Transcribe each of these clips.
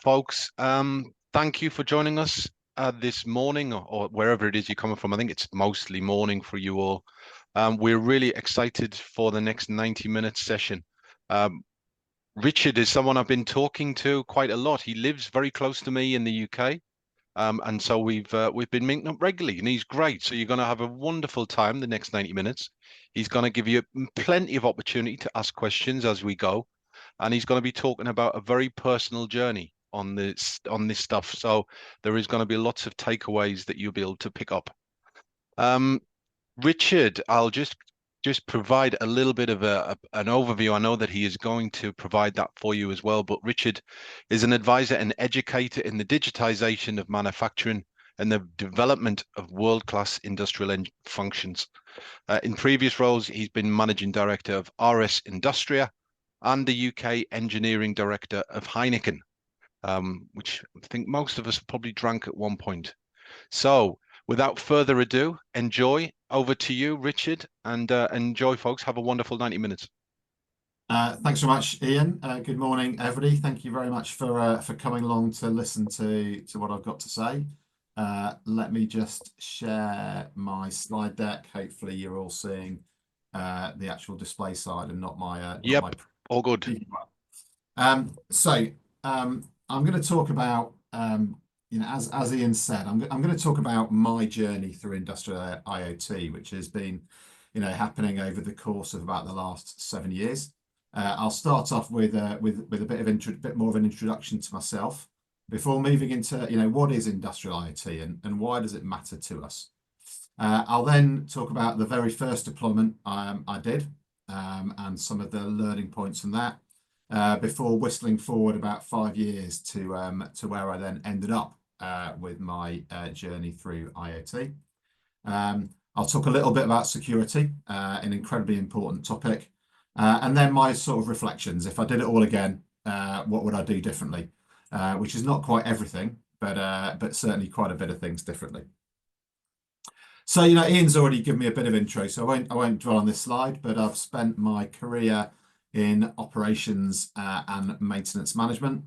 folks. Thank you for joining us this morning or wherever it is you're coming from. I think it's mostly morning for you all. We're really excited for the next 90-minute session. Richard is someone I've been talking to quite a lot. He lives very close to me in the UK. And so we've been meeting up regularly, and he's great. So you're going to have a wonderful time the next 90 minutes. He's going to give you plenty of opportunity to ask questions as we go, and he's going to be talking about a very personal journey on this stuff. So there is going to be lots of takeaways that you'll be able to pick up. Richard, I'll just provide a little bit of an overview. I know that he is going to provide that for you as well, but Richard is an advisor and educator in the digitisation of manufacturing and the development of world-class industrial functions. In previous roles, he's been managing director of RS Industria and the UK engineering director of Heineken, which I think most of us probably drank at one point. So without further ado, enjoy. Over to you, Richard, and enjoy, folks. Have a wonderful 90 minutes. Thanks so much, Ian. Good morning, everybody. Thank you very much for coming along to listen to what I've got to say. Let me just share my slide deck. Hopefully you're all seeing the actual display side and not my Yep, not my all good. I'm going to talk about as Ian said, I'm going to talk about my journey through industrial IoT, which has been happening over the course of about the last 7 years. I'll start off with a bit more of an introduction to myself before moving into what is industrial IoT and why does it matter to us. I'll then talk about the very first deployment I did and some of the learning points from that. Before whistling forward about 5 years to where I then ended up with my journey through IoT. I'll talk a little bit about security, an incredibly important topic, and then my sort of reflections. If I did it all again, what would I do differently? Which is not quite everything, but certainly quite a bit of things differently. So Ian's already given me a bit of intro, so I won't dwell on this slide, but I've spent my career in operations and maintenance management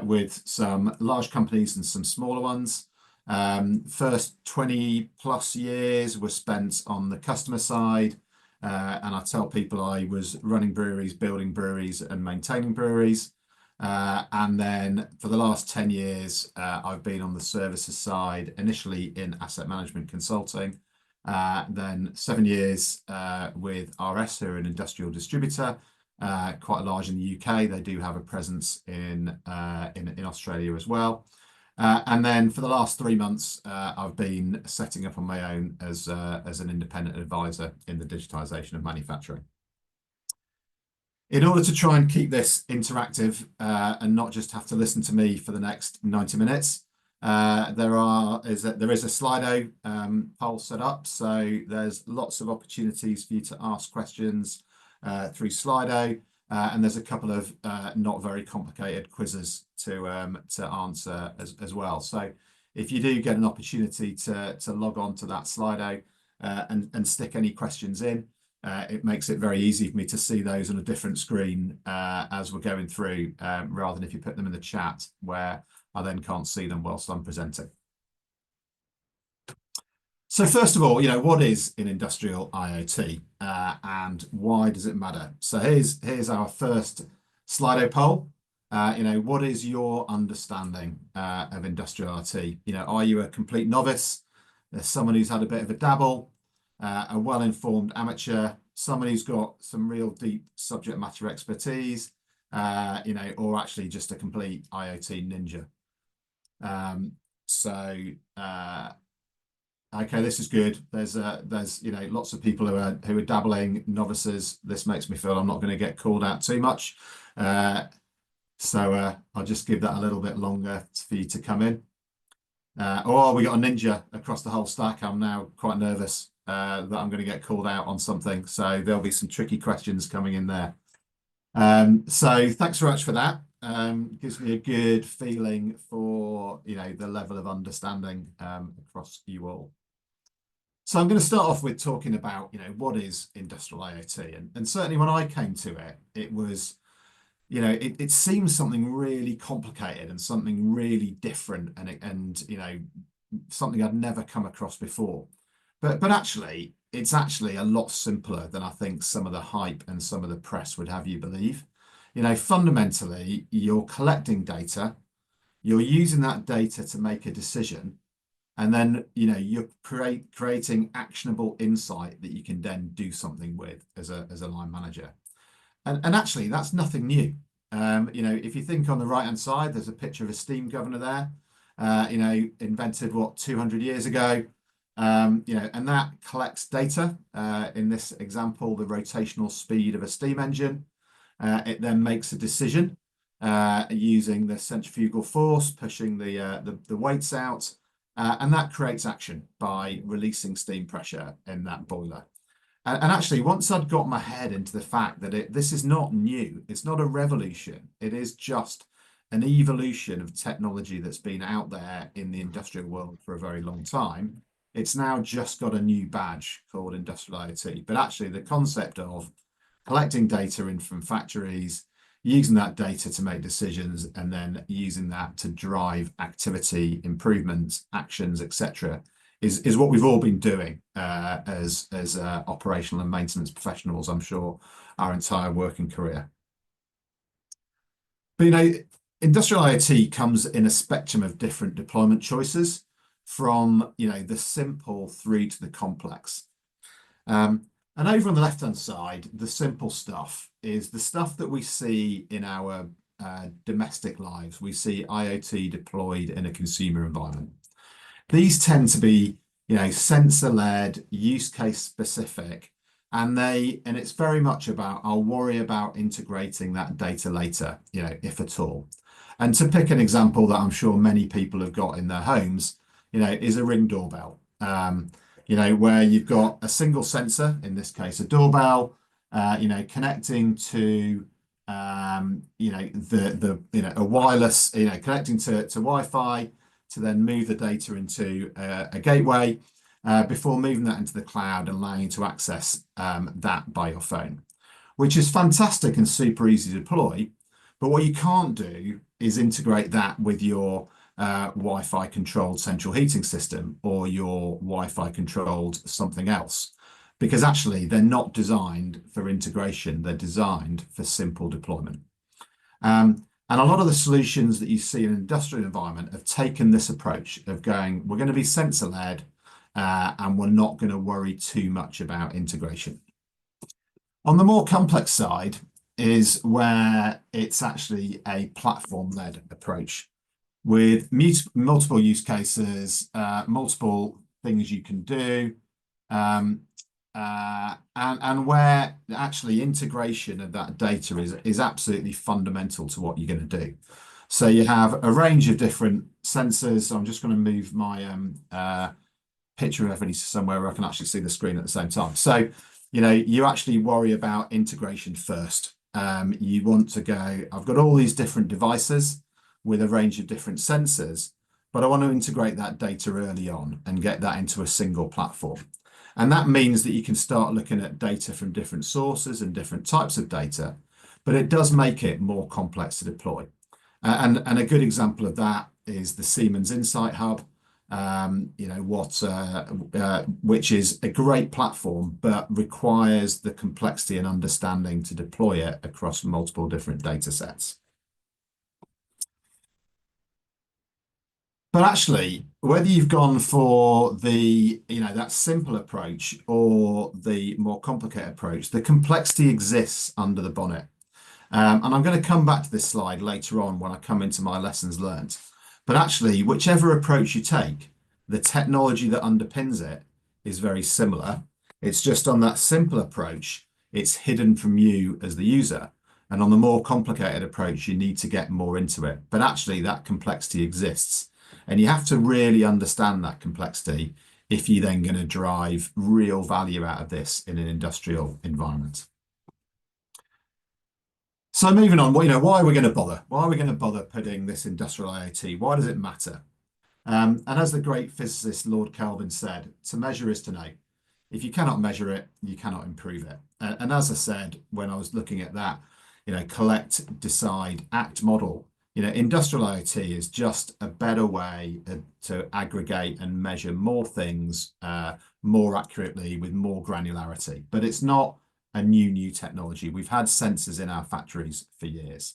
with some large companies and some smaller ones. First 20 plus years were spent on the customer side, and I tell people I was running breweries, building breweries and maintaining breweries. And then for the last 10 years, I've been on the services side, initially in asset management consulting, then 7 years with RS, who are an industrial distributor, quite large in the UK. They do have a presence in Australia as well. And then for the last 3 months, I've been setting up on my own as an independent advisor in the digitisation of manufacturing. In order to try and keep this interactive and not just have to listen to me for the next 90 minutes, there is a Slido poll set up. So there's lots of opportunities for you to ask questions through Slido, and there's a couple of not very complicated quizzes to answer as well. So if you do get an opportunity to log on to that Slido and stick any questions in, it makes it very easy for me to see those on a different screen as we're going through, rather than if you put them in the chat where I then can't see them whilst I'm presenting. So first of all, what is an industrial IoT and why does it matter? So here's our first Slido poll. What is your understanding of industrial IoT? Are you a complete novice? There's someone who's had a bit of a dabble, a well-informed amateur, someone who's got some real deep subject matter expertise, or actually just a complete IoT ninja. Okay, this is good. There's lots of people who are dabbling, novices. This makes me feel I'm not going to get called out too much. So I'll just give that a little bit longer for you to come in. Oh, we got a ninja across the whole stack. I'm now quite nervous that I'm going to get called out on something. So there'll be some tricky questions coming in there. So thanks very much for that. Gives me a good feeling for the level of understanding across you all. So I'm going to start off with talking about what is industrial IoT, and certainly when I came to it, it was it seems something really complicated and something really different and something I'd never come across before. But actually, it's actually a lot simpler than I think some of the hype and some of the press would have you believe. Fundamentally, you're collecting data, you're using that data to make a decision, and then you're creating actionable insight that you can then do something with as a line manager. And actually, that's nothing new. If you think on the right-hand side, there's a picture of a steam governor there, invented, 200 years ago. And that collects data. In this example, the rotational speed of a steam engine. It then makes a decision using the centrifugal force, pushing the weights out, and that creates action by releasing steam pressure in that boiler. And actually, once I'd got my head into the fact that this is not new, it's not a revolution, it is just an evolution of technology that's been out there in the industrial world for a very long time. It's now just got a new badge called Industrial IoT. But actually, the concept of collecting data in from factories, using that data to make decisions, and then using that to drive activity, improvements, actions, etc., is what we've all been doing as operational and maintenance professionals, I'm sure, our entire working career. But industrial IoT comes in a spectrum of different deployment choices, from the simple through to the complex. And over on the left-hand side, the simple stuff is the stuff that we see in our domestic lives. We see IoT deployed in a consumer environment. These tend to be, sensor-led, use case specific, and it's very much about, I'll worry about integrating that data later, if at all. And to pick an example that I'm sure many people have got in their homes, is a Ring doorbell. Where you've got a single sensor, in this case, a doorbell, connecting to, a wireless, connecting to Wi-Fi to then move the data into a gateway before moving that into the cloud and allowing you to access that by your phone, which is fantastic and super easy to deploy. But what you can't do is integrate that with your Wi-Fi controlled central heating system or your Wi-Fi controlled something else, because actually they're not designed for integration. They're designed for simple deployment. And a lot of the solutions that you see in an industrial environment have taken this approach of going, we're going to be sensor led and we're not going to worry too much about integration. On the more complex side is where it's actually a platform led approach, with multiple use cases, multiple things you can do, and where actually integration of that data is absolutely fundamental to what you're going to do. So you have a range of different sensors. So I'm just going to move my picture of everything somewhere where I can actually see the screen at the same time. So, you actually worry about integration first. You want to go, I've got all these different devices with a range of different sensors, but I want to integrate that data early on and get that into a single platform. And that means that you can start looking at data from different sources and different types of data, but it does make it more complex to deploy. And a good example of that is the Siemens Insight Hub, which is a great platform, but requires the complexity and understanding to deploy it across multiple different data sets. But actually, whether you've gone for that simple approach or the more complicated approach, the complexity exists under the bonnet. And I'm going to come back to this slide later on when I come into my lessons learned. But actually, whichever approach you take, the technology that underpins it is very similar. It's just on that simple approach, it's hidden from you as the user. And on the more complicated approach, you need to get more into it. But actually, that complexity exists. And you have to really understand that complexity if you're then going to drive real value out of this in an industrial environment. So moving on, why are we going to bother? Why are we going to bother putting this industrial IoT? Why does it matter? And as the great physicist Lord Kelvin said, to measure is to know. If you cannot measure it, you cannot improve it. And as I said, when I was looking at that, collect, decide, act model. Industrial IoT is just a better way to aggregate and measure more things more accurately with more granularity. But it's not a new technology. We've had sensors in our factories for years.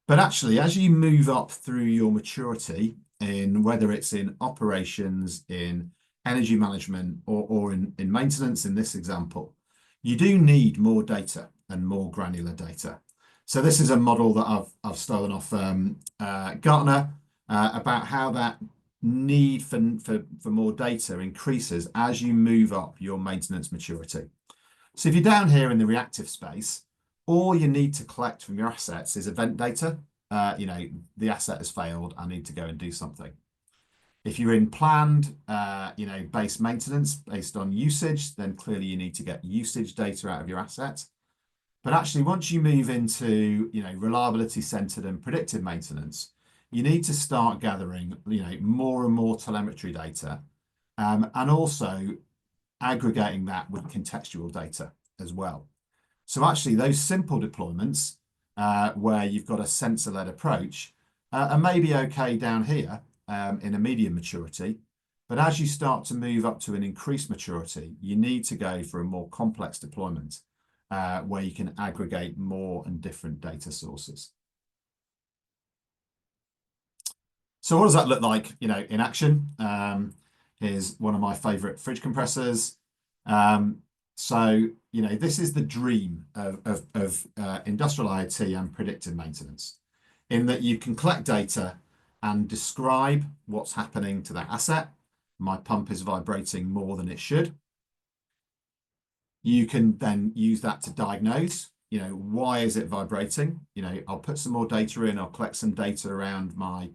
But actually, as you move up through your maturity, in whether it's in operations, in energy management, or in maintenance, in this example, you do need more data and more granular data. So this is a model that I've stolen off Gartner about how that need for more data increases as you move up your maintenance maturity. So if you're down here in the reactive space, all you need to collect from your assets is event data. The asset has failed, I need to go and do something. If you're in planned, base maintenance based on usage, then clearly you need to get usage data out of your asset. But actually, once you move into, reliability centered and predictive maintenance, you need to start gathering, more and more telemetry data, and also aggregating that with contextual data as well. So actually, those simple deployments, where you've got a sensor-led approach, are maybe okay down here in a medium maturity. But as you start to move up to an increased maturity, you need to go for a more complex deployment where you can aggregate more and different data sources. So what does that look like, in action? Here's one of my favorite fridge compressors. So, this is the dream of industrial IoT and predictive maintenance, in that you can collect data and describe what's happening to that asset. My pump is vibrating more than it should. You can then use that to diagnose, why is it vibrating? I'll put some more data in, I'll collect some data around my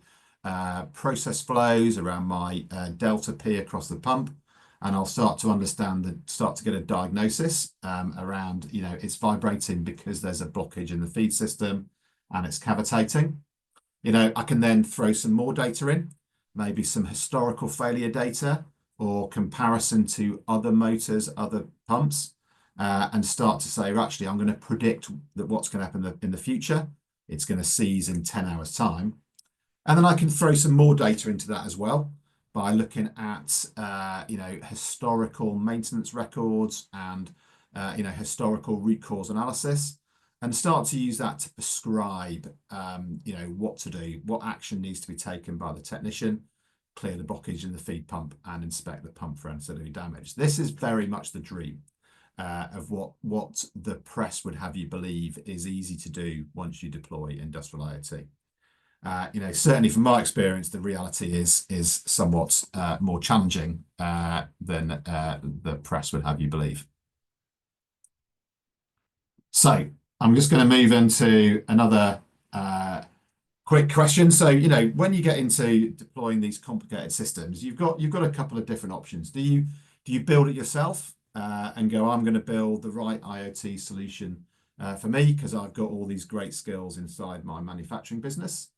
process flows, around my delta P across the pump, and I'll start to get a diagnosis around, it's vibrating because there's a blockage in the feed system and it's cavitating. I can then throw some more data in, maybe some historical failure data or comparison to other motors, other pumps, and start to say, well, actually, I'm going to predict that what's going to happen in the future. It's going to seize in 10 hours time. And then I can throw some more data into that as well by looking at, historical maintenance records and, historical root cause analysis, and start to use that to prescribe, what to do, what action needs to be taken by the technician, clear the blockage in the feed pump and inspect the pump for ancillary damage. This is very much the dream of what the press would have you believe is easy to do once you deploy industrial IoT. Certainly from my experience, the reality is somewhat more challenging than the press would have you believe. So I'm just going to move into another quick question. So, when you get into deploying these complicated systems, you've got a couple of different options. Do you build it yourself and go, I'm going to build the right IoT solution for me because I've got all these great skills inside my manufacturing business?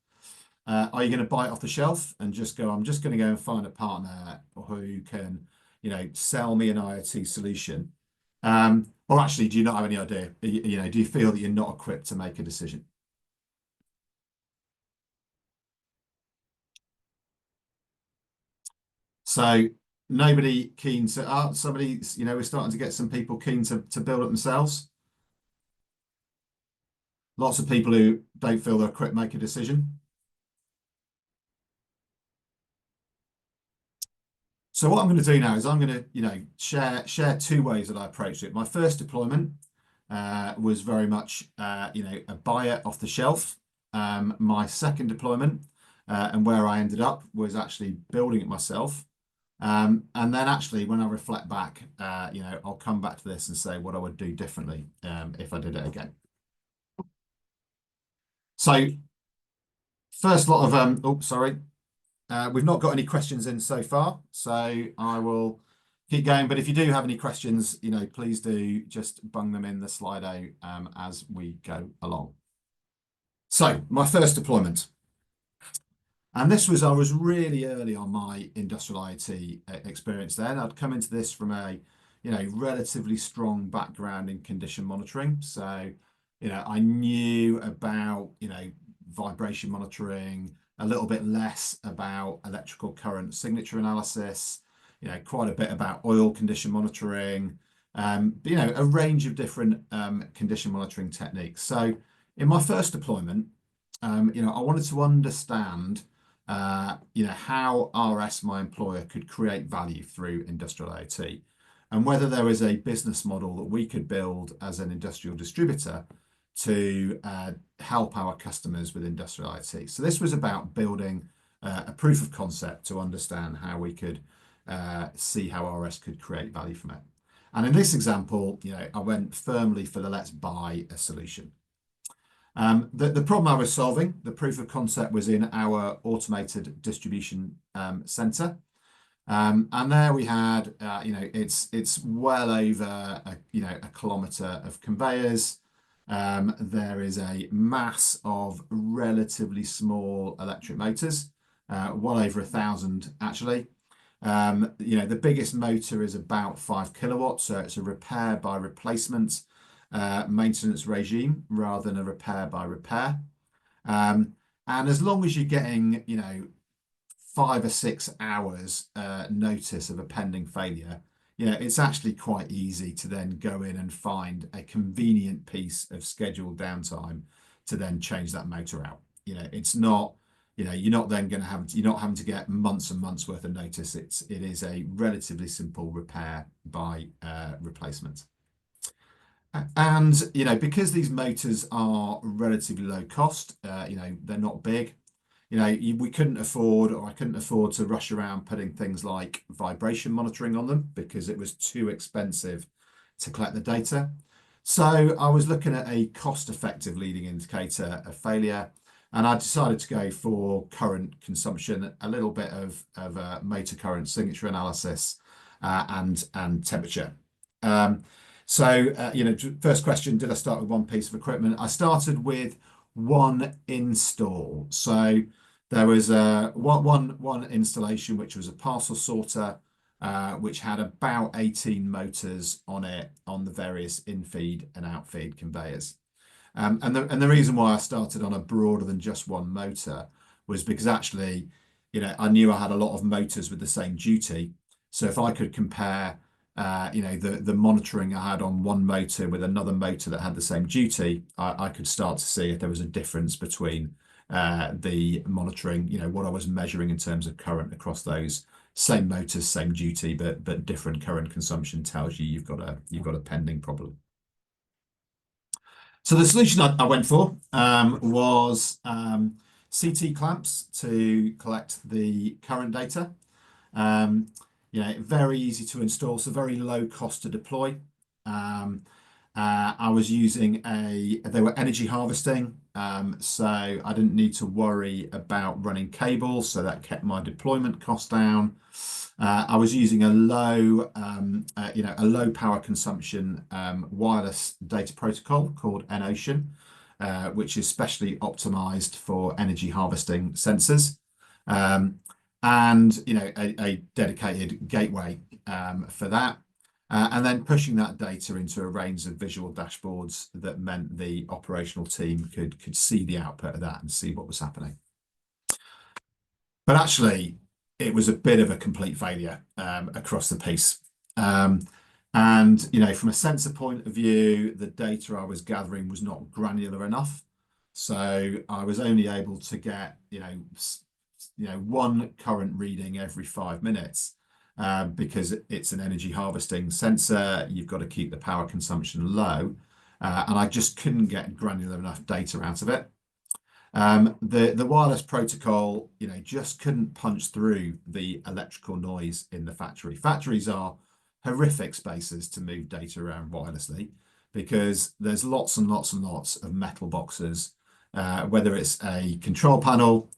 Are you going to buy it off the shelf and just go, I'm just going to go and find a partner who can, sell me an IoT solution? Or actually, do you not have any idea? Do you feel that you're not equipped to make a decision? So nobody keen to, somebody, we're starting to get some people keen to build it themselves. Lots of people who don't feel they're equipped to make a decision. So what I'm going to do now is I'm going to, share two ways that I approached it. My first deployment was very much, a buy it off the shelf. My second deployment and where I ended up was actually building it myself. And then actually, when I reflect back, I'll come back to this and say what I would do differently if I did it again. So first lot of, we've not got any questions in so far, so I will keep going. But if you do have any questions, please do just bung them in the Slido as we go along. So my first deployment. And I was really early on my industrial IoT experience then. I'd come into this from a, relatively strong background in condition monitoring. So, I knew about, vibration monitoring, a little bit less about electrical current signature analysis, quite a bit about oil condition monitoring, but, a range of different condition monitoring techniques. So in my first deployment, I wanted to understand, how RS, my employer, could create value through industrial IoT, and whether there was a business model that we could build as an industrial distributor to help our customers with industrial IoT. So this was about building a proof of concept to understand how we could see how RS could create value from it. And in this example, I went firmly for the let's buy a solution. The problem I was solving, the proof of concept, was in our automated distribution center. And there we had, it's well over a kilometre of conveyors. There is a mass of relatively small electric motors, well over 1,000 actually. The biggest motor is about 5 kilowatts, so it's a repair by replacement maintenance regime rather than a repair by repair. And as long as you're getting, 5 or 6 hours notice of a pending failure, it's actually quite easy to then go in and find a convenient piece of scheduled downtime to then change that motor out. It's not, you're not then going to you're not having to get months and months worth of notice. It is a relatively simple repair by replacement. And, because these motors are relatively low cost, they're not big. We couldn't afford, or I couldn't afford, to rush around putting things like vibration monitoring on them because it was too expensive to collect the data. So I was looking at a cost-effective leading indicator of failure, and I decided to go for current consumption, a little bit of motor current signature analysis, and temperature. First question, did I start with one piece of equipment? I started with one install. So there was one installation, which was a parcel sorter, which had about 18 motors on it on the various in-feed and out-feed conveyors. And the reason why I started on a broader than just one motor was because actually, I knew I had a lot of motors with the same duty. So if I could compare, the monitoring I had on one motor with another motor that had the same duty, I could start to see if there was a difference between the monitoring, what I was measuring in terms of current across those same motors, same duty, but different current consumption tells you you've got a pending problem. So the solution I went for was CT clamps to collect the current data. Very easy to install, so very low cost to deploy. I was using they were energy harvesting, so I didn't need to worry about running cables, so that kept my deployment cost down. I was using a low power consumption wireless data protocol called NOcean, which is specially optimized for energy harvesting sensors, and a dedicated gateway for that. And then pushing that data into a range of visual dashboards that meant the operational team could see the output of that and see what was happening. But actually, it was a bit of a complete failure across the piece. And from a sensor point of view, the data I was gathering was not granular enough. So I was only able to get one current reading every 5 minutes. Because it's an energy harvesting sensor, you've got to keep the power consumption low, and I just couldn't get granular enough data out of it. The wireless protocol, just couldn't punch through the electrical noise in the factory. Factories are horrific spaces to move data around wirelessly because there's lots and lots and lots of metal boxes, whether it's a control panel,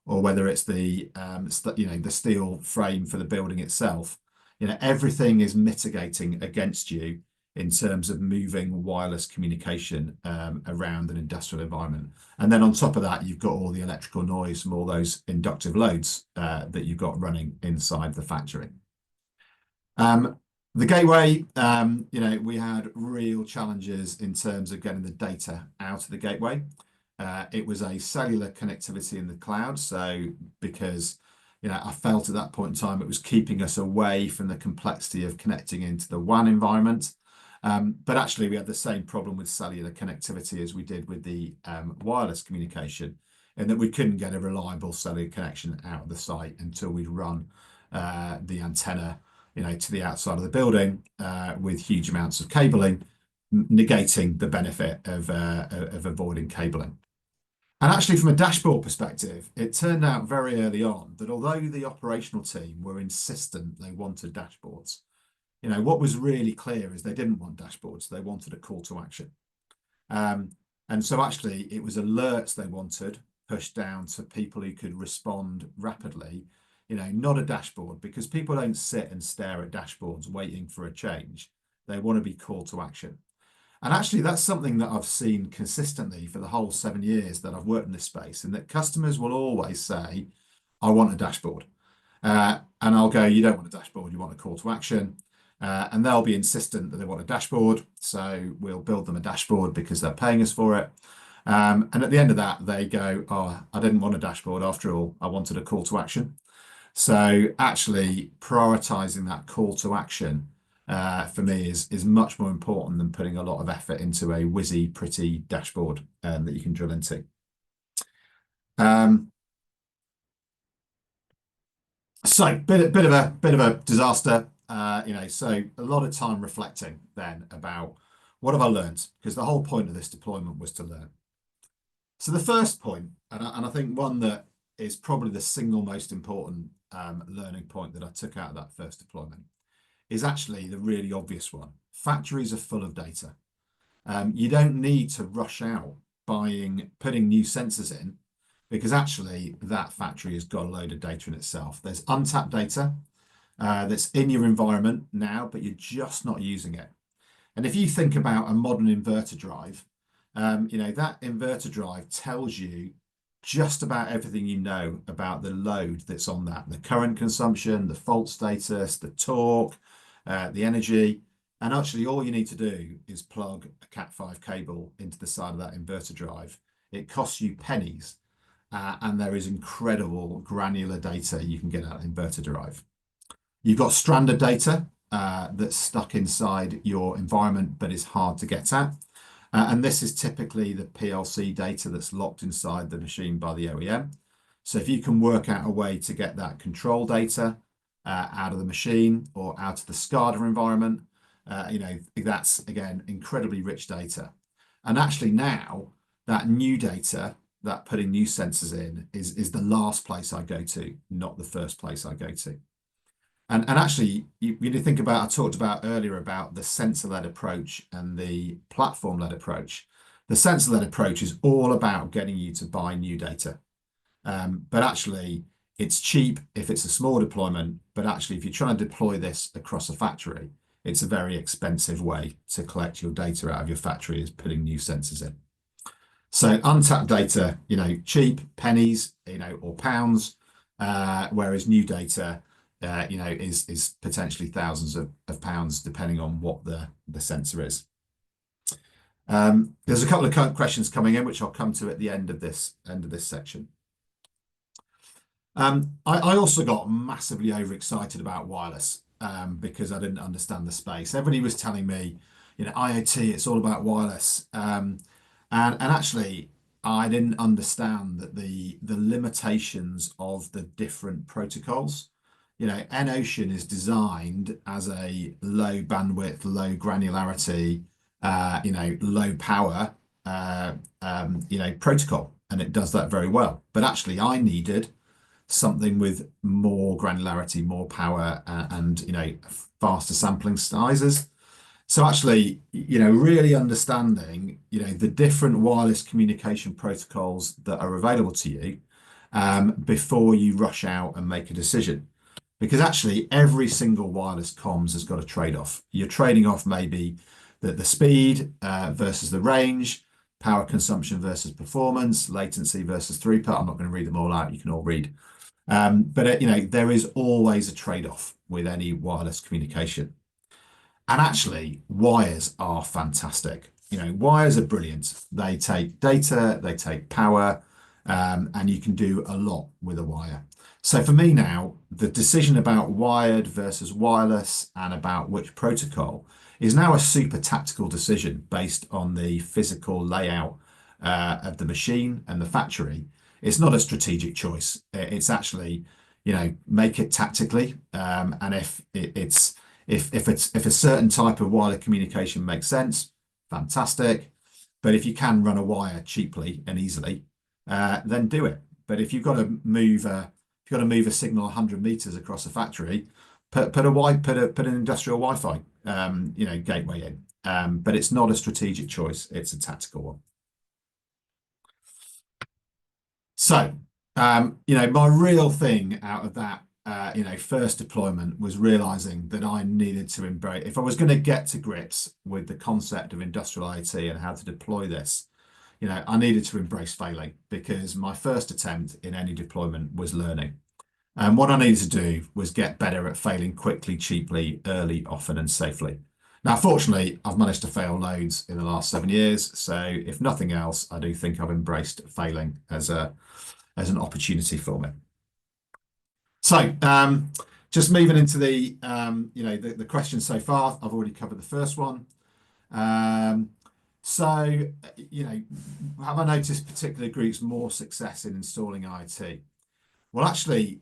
or whether it's the steel frame for the building itself. Everything is mitigating against you in terms of moving wireless communication around an industrial environment. And then on top of that, you've got all the electrical noise from all those inductive loads that you've got running inside the factory. The gateway, we had real challenges in terms of getting the data out of the gateway. It was a cellular connectivity in the cloud. So because, I felt at that point in time, it was keeping us away from the complexity of connecting into the WAN environment. But actually, we had the same problem with cellular connectivity as we did with the wireless communication, in that we couldn't get a reliable cellular connection out of the site until we'd run the antenna, to the outside of the building with huge amounts of cabling, negating the benefit of avoiding cabling. And actually, from a dashboard perspective, it turned out very early on that although the operational team were insistent they wanted dashboards, what was really clear is they didn't want dashboards. They wanted a call to action. And so actually, it was alerts they wanted pushed down to people who could respond rapidly, not a dashboard, because people don't sit and stare at dashboards waiting for a change. They want to be call to action. And actually, that's something that I've seen consistently for the whole 7 years that I've worked in this space, and that customers will always say, I want a dashboard. And I'll go, you don't want a dashboard, you want a call to action. And they'll be insistent that they want a dashboard. So we'll build them a dashboard because they're paying us for it. And at the end of that, they go, oh, I didn't want a dashboard after all. I wanted a call to action. So actually prioritizing that call to action for me is much more important than putting a lot of effort into a whizzy, pretty dashboard that you can drill into. So bit of a disaster. So a lot of time reflecting then about what have I learned? Because the whole point of this deployment was to learn. So the first point, and I think one that is probably the single most important learning point that I took out of that first deployment, is actually the really obvious one. Factories are full of data. You don't need to rush out putting new sensors in, because actually that factory has got a load of data in itself. There's untapped data that's in your environment now, but you're just not using it. And if you think about a modern inverter drive, that inverter drive tells you just about everything you know about the load that's on that, the current consumption, the fault status, the torque, the energy. And actually all you need to do is plug a Cat5 cable into the side of that inverter drive. It costs you pennies, and there is incredible granular data you can get out of an inverter drive. You've got stranded data that's stuck inside your environment but is hard to get at. And this is typically the PLC data that's locked inside the machine by the OEM. So if you can work out a way to get that control data out of the machine or out of the SCADA environment, that's, again, incredibly rich data. And actually now, that new data, that putting new sensors in, is the last place I go to, not the first place I go to. And actually, you think about, I talked about earlier about the sensor-led approach and the platform-led approach. The sensor-led approach is all about getting you to buy new data. But actually, it's cheap if it's a small deployment. But actually, if you're trying to deploy this across a factory, it's a very expensive way to collect your data out of your factory, is putting new sensors in. So untapped data, cheap, pennies, or pounds, whereas new data, is potentially thousands of pounds, depending on what the sensor is. There's a couple of questions coming in, which I'll come to at the end of this section. I also got massively overexcited about wireless because I didn't understand the space. Everybody was telling me, IoT, it's all about wireless. And actually, I didn't understand that the limitations of the different protocols. N-Ocean is designed as a low bandwidth, low granularity, low power, protocol, and it does that very well. But actually, I needed something with more granularity, more power, and faster sampling sizes. So actually, really understanding, the different wireless communication protocols that are available to you before you rush out and make a decision. Because actually, every single wireless comms has got a trade-off. You're trading off maybe the speed versus the range, power consumption versus performance, latency versus throughput. I'm not going to read them all out. You can all read. But there is always a trade-off with any wireless communication. And actually, wires are fantastic. Wires are brilliant. They take data, they take power, and you can do a lot with a wire. So for me now, the decision about wired versus wireless and about which protocol is now a super tactical decision based on the physical layout of the machine and the factory. It's not a strategic choice. It's actually, make it tactically. And if a certain type of wireless communication makes sense, fantastic. But if you can run a wire cheaply and easily, then do it. But if you've got to move a signal 100 meters across a factory, put an industrial Wi-Fi gateway in. But it's not a strategic choice; it's a tactical one. So, my real thing out of that, first deployment was realizing that I needed to embrace, if I was going to get to grips with the concept of industrial IoT and how to deploy this, I needed to embrace failing, because my first attempt in any deployment was learning. And what I needed to do was get better at failing quickly, cheaply, early, often, and safely. Now, fortunately, I've managed to fail loads in the last 7 years. So if nothing else, I do think I've embraced failing as an opportunity for me. So just moving into the questions so far, I've already covered the first one. So, have I noticed particular groups more success in installing IoT? Well, actually,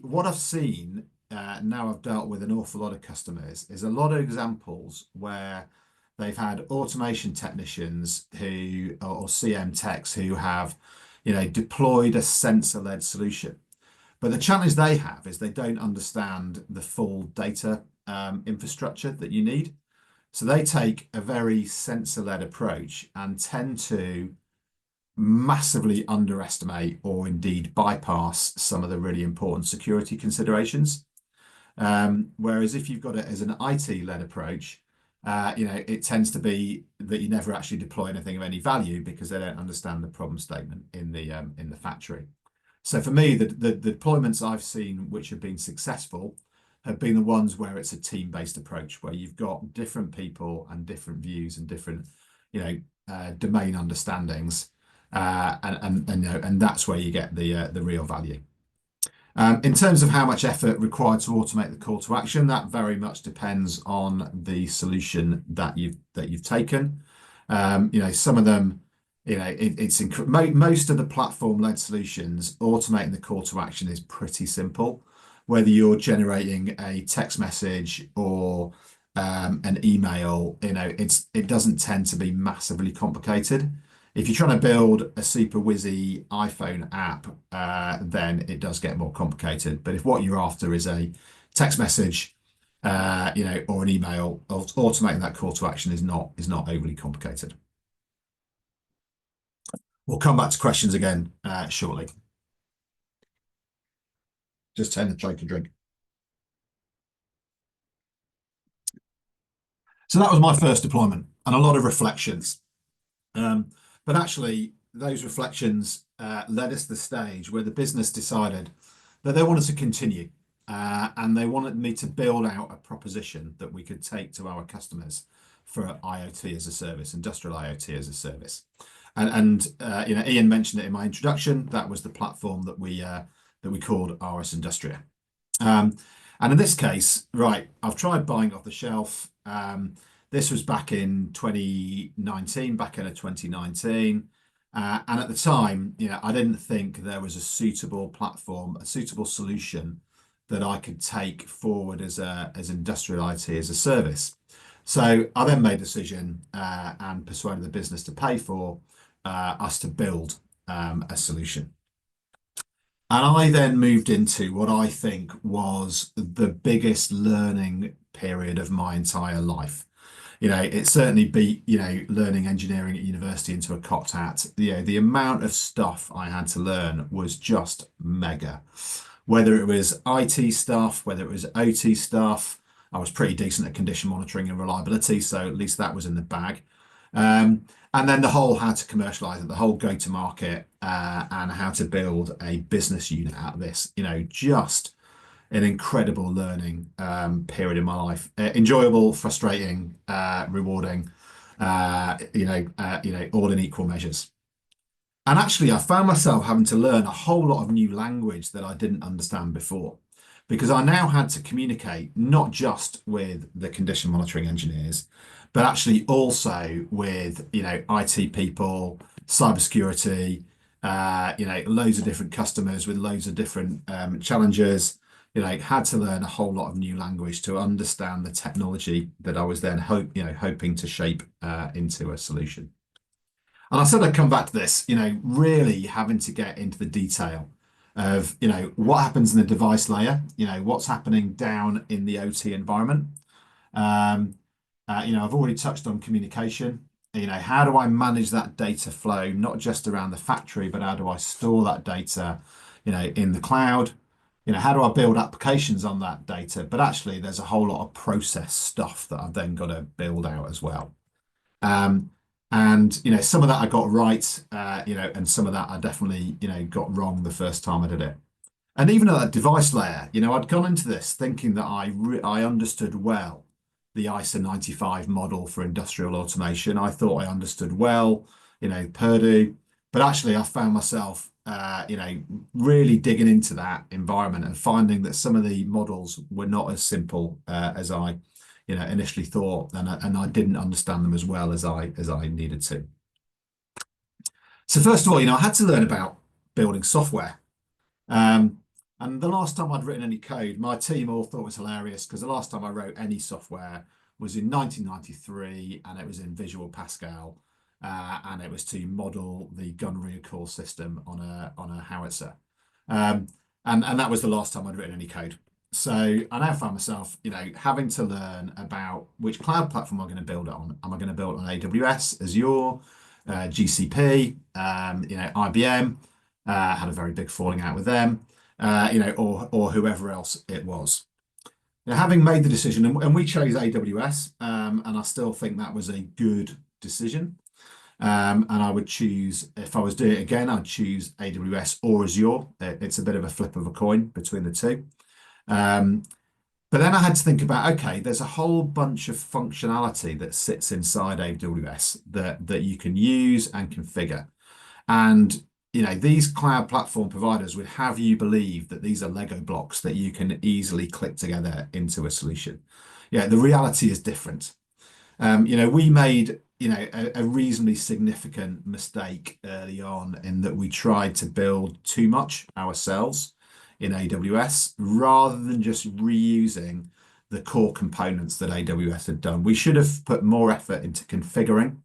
what I've seen now I've dealt with an awful lot of customers is a lot of examples where they've had automation technicians or CM techs who have, deployed a sensor-led solution. But the challenge they have is they don't understand the full data infrastructure that you need. So they take a very sensor-led approach and tend to massively underestimate or indeed bypass some of the really important security considerations. Whereas if you've got it as an IT-led approach, it tends to be that you never actually deploy anything of any value because they don't understand the problem statement in the factory. So for me, the deployments I've seen which have been successful have been the ones where it's a team-based approach, where you've got different people and different views and different, domain understandings, and that's where you get the real value. In terms of how much effort required to automate the call to action, that very much depends on the solution that you've taken. Some of them, most of the platform-led solutions, automating the call to action is pretty simple. Whether you're generating a text message or an email, it doesn't tend to be massively complicated. If you're trying to build a super whizzy iPhone app, then it does get more complicated. But if what you're after is a text message, or an email, automating that call to action is not overly complicated. We'll come back to questions again shortly. Just turn the drink a drink. So that was my first deployment and a lot of reflections. But actually, those reflections led us to the stage where the business decided that they wanted to continue, and they wanted me to build out a proposition that we could take to our customers for IoT as a service, industrial IoT as a service. And Ian mentioned it in my introduction. That was the platform that we called RS Industria. And in this case, right, I've tried buying off the shelf. This was back in 2019, back end of 2019. And at the time, I didn't think there was a suitable platform, a suitable solution that I could take forward as industrial IoT as a service. So I then made a decision and persuaded the business to pay for us to build a solution. And I then moved into what I think was the biggest learning period of my entire life. It certainly beat, learning engineering at university into a cocked hat. The amount of stuff I had to learn was just mega. Whether it was IT stuff, whether it was OT stuff, I was pretty decent at condition monitoring and reliability, so at least that was in the bag. And then the whole how to commercialize it, the whole go-to-market, and how to build a business unit out of this, just an incredible learning period in my life. Enjoyable, frustrating, rewarding, all in equal measures. And actually, I found myself having to learn a whole lot of new language that I didn't understand before, because I now had to communicate not just with the condition monitoring engineers, but actually also with, IT people, cybersecurity, loads of different customers with loads of different challenges. Had to learn a whole lot of new language to understand the technology that I was then hoping to shape into a solution. And I said I'd come back to this, really having to get into the detail of, what happens in the device layer, what's happening down in the OT environment. I've already touched on communication. How do I manage that data flow, not just around the factory, but how do I store that data, in the cloud? How do I build applications on that data? But actually, there's a whole lot of process stuff that I've then got to build out as well. And some of that I got right, and some of that I definitely got wrong the first time I did it. And even at that device layer, I'd gone into this thinking that I understood well the ISO 95 model for industrial automation. I thought I understood well, Purdue, but actually I found myself really digging into that environment and finding that some of the models were not as simple as I initially thought, and I didn't understand them as well as I needed to. So first of all, I had to learn about building software. And the last time I'd written any code, my team all thought it was hilarious, because the last time I wrote any software was in 1993, and it was in Visual Pascal, and it was to model the gun recoil system on a howitzer. And that was the last time I'd written any code. So I now find myself, having to learn about which cloud platform I'm going to build it on. Am I going to build it on AWS, Azure, GCP, IBM? Had a very big falling out with them, or whoever else it was. Now, having made the decision, and we chose AWS, and I still think that was a good decision. And I would choose, if I was doing it again, I'd choose AWS or Azure. It's a bit of a flip of a coin between the two. But then I had to think about, okay, there's a whole bunch of functionality that sits inside AWS that you can use and configure. And these cloud platform providers would have you believe that these are Lego blocks that you can easily click together into a solution. The reality is different. We made a reasonably significant mistake early on in that we tried to build too much ourselves in AWS rather than just reusing the core components that AWS had done. We should have put more effort into configuring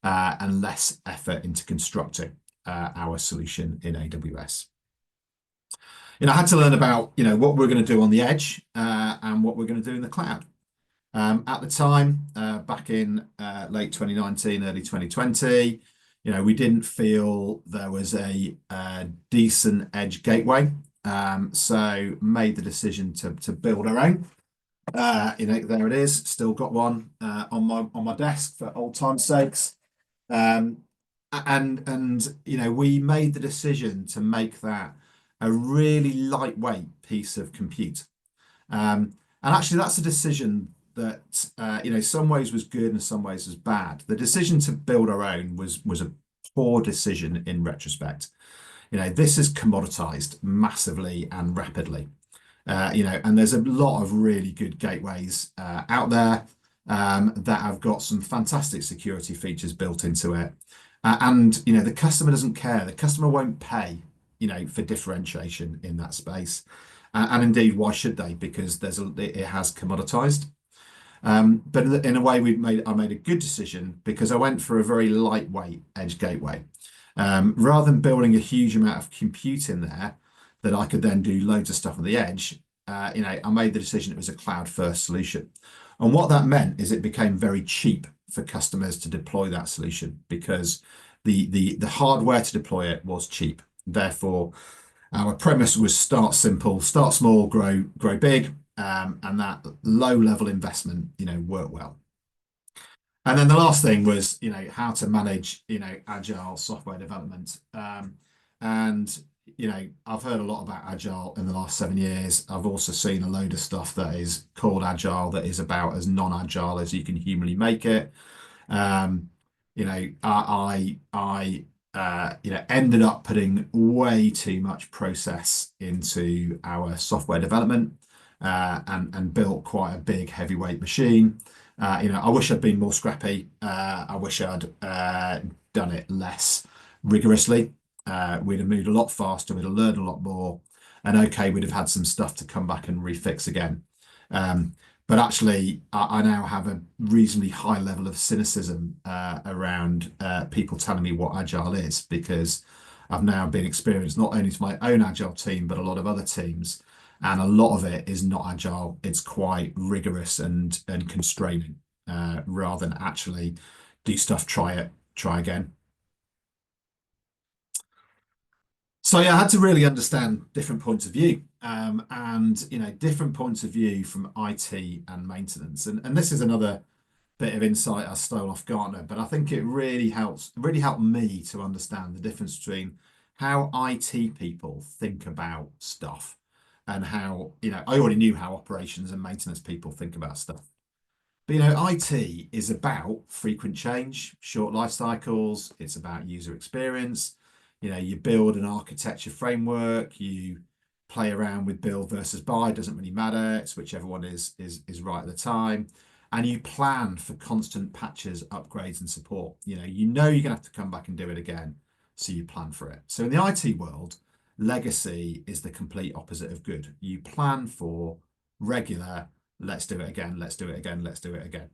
and less effort into constructing our solution in AWS. I had to learn about what we're going to do on the edge and what we're going to do in the cloud. At the time, back in late 2019, early 2020, we didn't feel there was a decent edge gateway, so made the decision to build our own. There it is. Still got one on my desk for old time's sakes. We made the decision to make that a really lightweight piece of compute. And actually, that's a decision that some ways was good and some ways was bad. The decision to build our own was a poor decision in retrospect. This is commoditized massively and rapidly. And there's a lot of really good gateways out there that have got some fantastic security features built into it. The customer doesn't care. The customer won't pay, for differentiation in that space. And indeed, why should they? Because it has commoditized. But in a way, I made a good decision because I went for a very lightweight edge gateway. Rather than building a huge amount of compute in there that I could then do loads of stuff on the edge, I made the decision it was a cloud-first solution. And what that meant is it became very cheap for customers to deploy that solution because the hardware to deploy it was cheap. Therefore, our premise was start simple, start small, grow big, and that low-level investment, worked well. And then the last thing was, how to manage, agile software development. And I've heard a lot about Agile in the last 7 years. I've also seen a load of stuff that is called Agile that is about as non-Agile as you can humanly make it. Um, I ended up putting way too much process into our software development, and built quite a big heavyweight machine. I wish I'd been more scrappy. I wish I'd done it less rigorously. We'd have moved a lot faster. We'd have learned a lot more, and okay, we'd have had some stuff to come back and refix again. Um, but actually, I now have a reasonably high level of cynicism around people telling me what Agile is, because I've now been experienced not only to my own Agile team, but a lot of other teams. And a lot of it is not Agile. It's quite rigorous and constraining, rather than actually do stuff, try it, try again. So yeah, I had to really understand different points of view, and different points of view from IT and maintenance. And this is another bit of insight I stole off Gartner, but I think it really helped me to understand the difference between how IT people think about stuff and how, I already knew how operations and maintenance people think about stuff. But IT is about frequent change, short life cycles. It's about user experience. You build an architecture framework, you play around with build versus buy, doesn't really matter. It's whichever one is right at the time. And you plan for constant patches, upgrades, and support. You're gonna have to come back and do it again. So you plan for it. So in the IT world, legacy is the complete opposite of good. You plan for regular, let's do it again, let's do it again, let's do it again.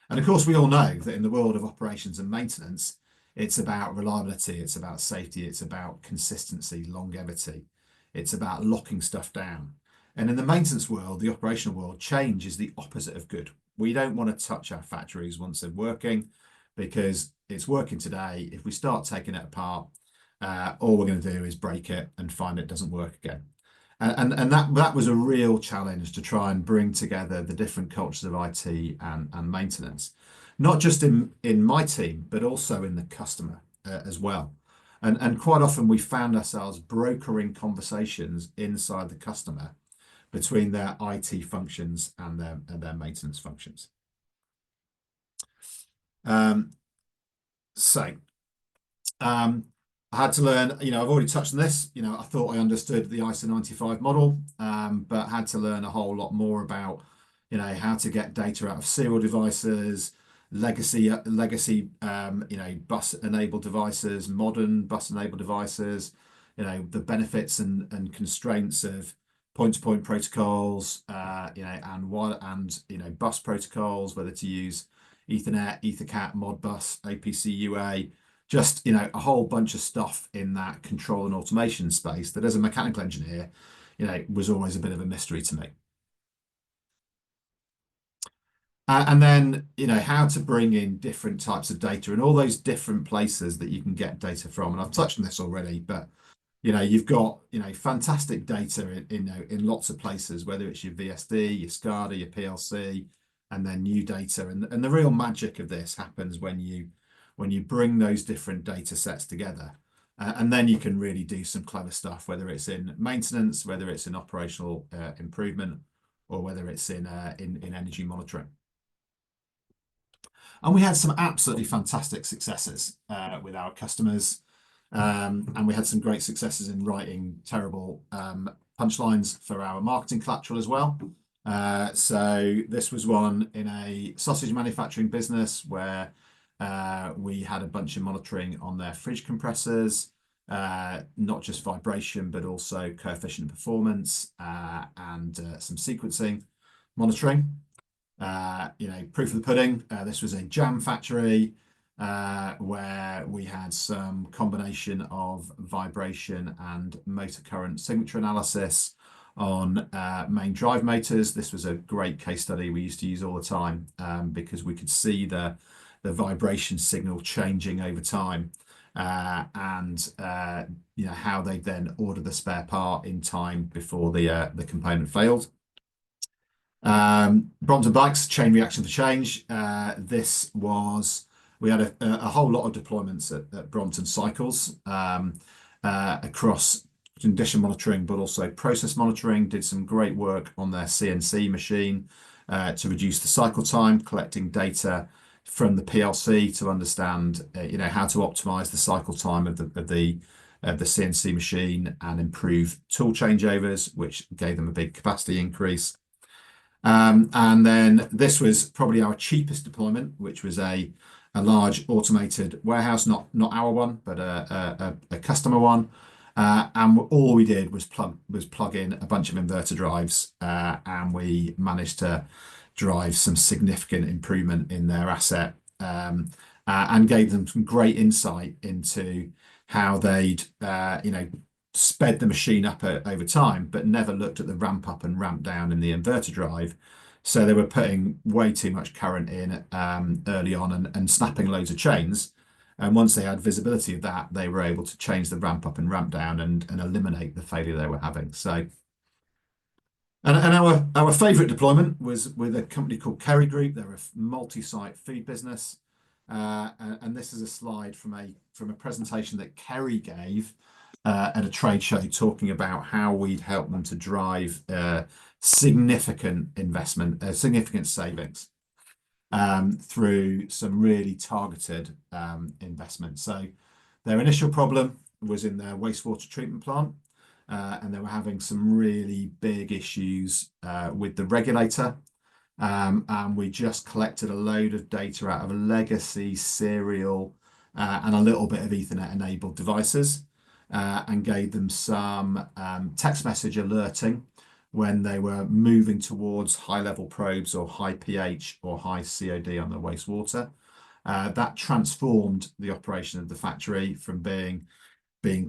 And of course, we all know that in the world of operations and maintenance, it's about reliability, it's about safety, it's about consistency, longevity, it's about locking stuff down. And in the maintenance world, the operational world, change is the opposite of good. We don't want to touch our factories once they're working, because it's working today. If we start taking it apart, all we're going to do is break it and find it doesn't work again. And that was a real challenge, to try and bring together the different cultures of IT and maintenance, not just in my team, but also in the customer as well. And quite often we found ourselves brokering conversations inside the customer between their IT functions and their maintenance functions. So I had to learn, I've already touched on this, I thought I understood the ISO 95 model, but had to learn a whole lot more about, how to get data out of serial devices, legacy, bus enabled devices, modern bus enabled devices, the benefits and constraints of point-to-point protocols, and bus protocols, whether to use Ethernet, EtherCAT, Modbus, APC UA, just a whole bunch of stuff in that control and automation space that, as a mechanical engineer, was always a bit of a mystery to me. And then how to bring in different types of data and all those different places that you can get data from. And I've touched on this already, but you've got fantastic data in lots of places, whether it's your VSD, your SCADA, your PLC, and then new data. And the real magic of this happens when you bring those different data sets together, and then you can really do some clever stuff, whether it's in maintenance, whether it's in operational improvement, or whether it's in energy monitoring. And we had some absolutely fantastic successes with our customers, and we had some great successes in writing terrible punchlines for our marketing collateral as well. So this was one in a sausage manufacturing business where we had a bunch of monitoring on their fridge compressors, not just vibration, but also coefficient performance, and some sequencing monitoring. Proof of the pudding, this was a jam factory where we had some combination of vibration and motor current signature analysis on main drive motors. This was a great case study we used to use all the time, because we could see the vibration signal changing over time, and how they then order the spare part in time before the component failed. Brompton Bikes, chain reaction for change. We had a whole lot of deployments at Brompton Cycles across condition monitoring, but also process monitoring. Did some great work on their CNC machine to reduce the cycle time, collecting data from the PLC to understand, how to optimize the cycle time of the CNC machine and improve tool changeovers, which gave them a big capacity increase. And then this was probably our cheapest deployment, which was a large automated warehouse, not our one, but a customer one. And all we did was plug in a bunch of inverter drives, and we managed to drive some significant improvement in their asset, and gave them some great insight into how they'd sped the machine up over time, but never looked at the ramp up and ramp down in the inverter drive. So they were putting way too much current in early on and snapping loads of chains. And once they had visibility of that, they were able to change the ramp up and ramp down and eliminate the failure they were having. So, and our favourite deployment was with a company called Kerry Group. They're a multi-site food business, and this is a slide from a presentation that Kerry gave at a trade show, talking about how we'd help them to drive significant investment, significant savings through some really targeted investment. So their initial problem was in their wastewater treatment plant, and they were having some really big issues with the regulator. And we just collected a load of data out of a legacy serial and a little bit of Ethernet enabled devices, and gave them some text message alerting when they were moving towards high level probes or high pH or high COD on the wastewater. That transformed the operation of the factory from being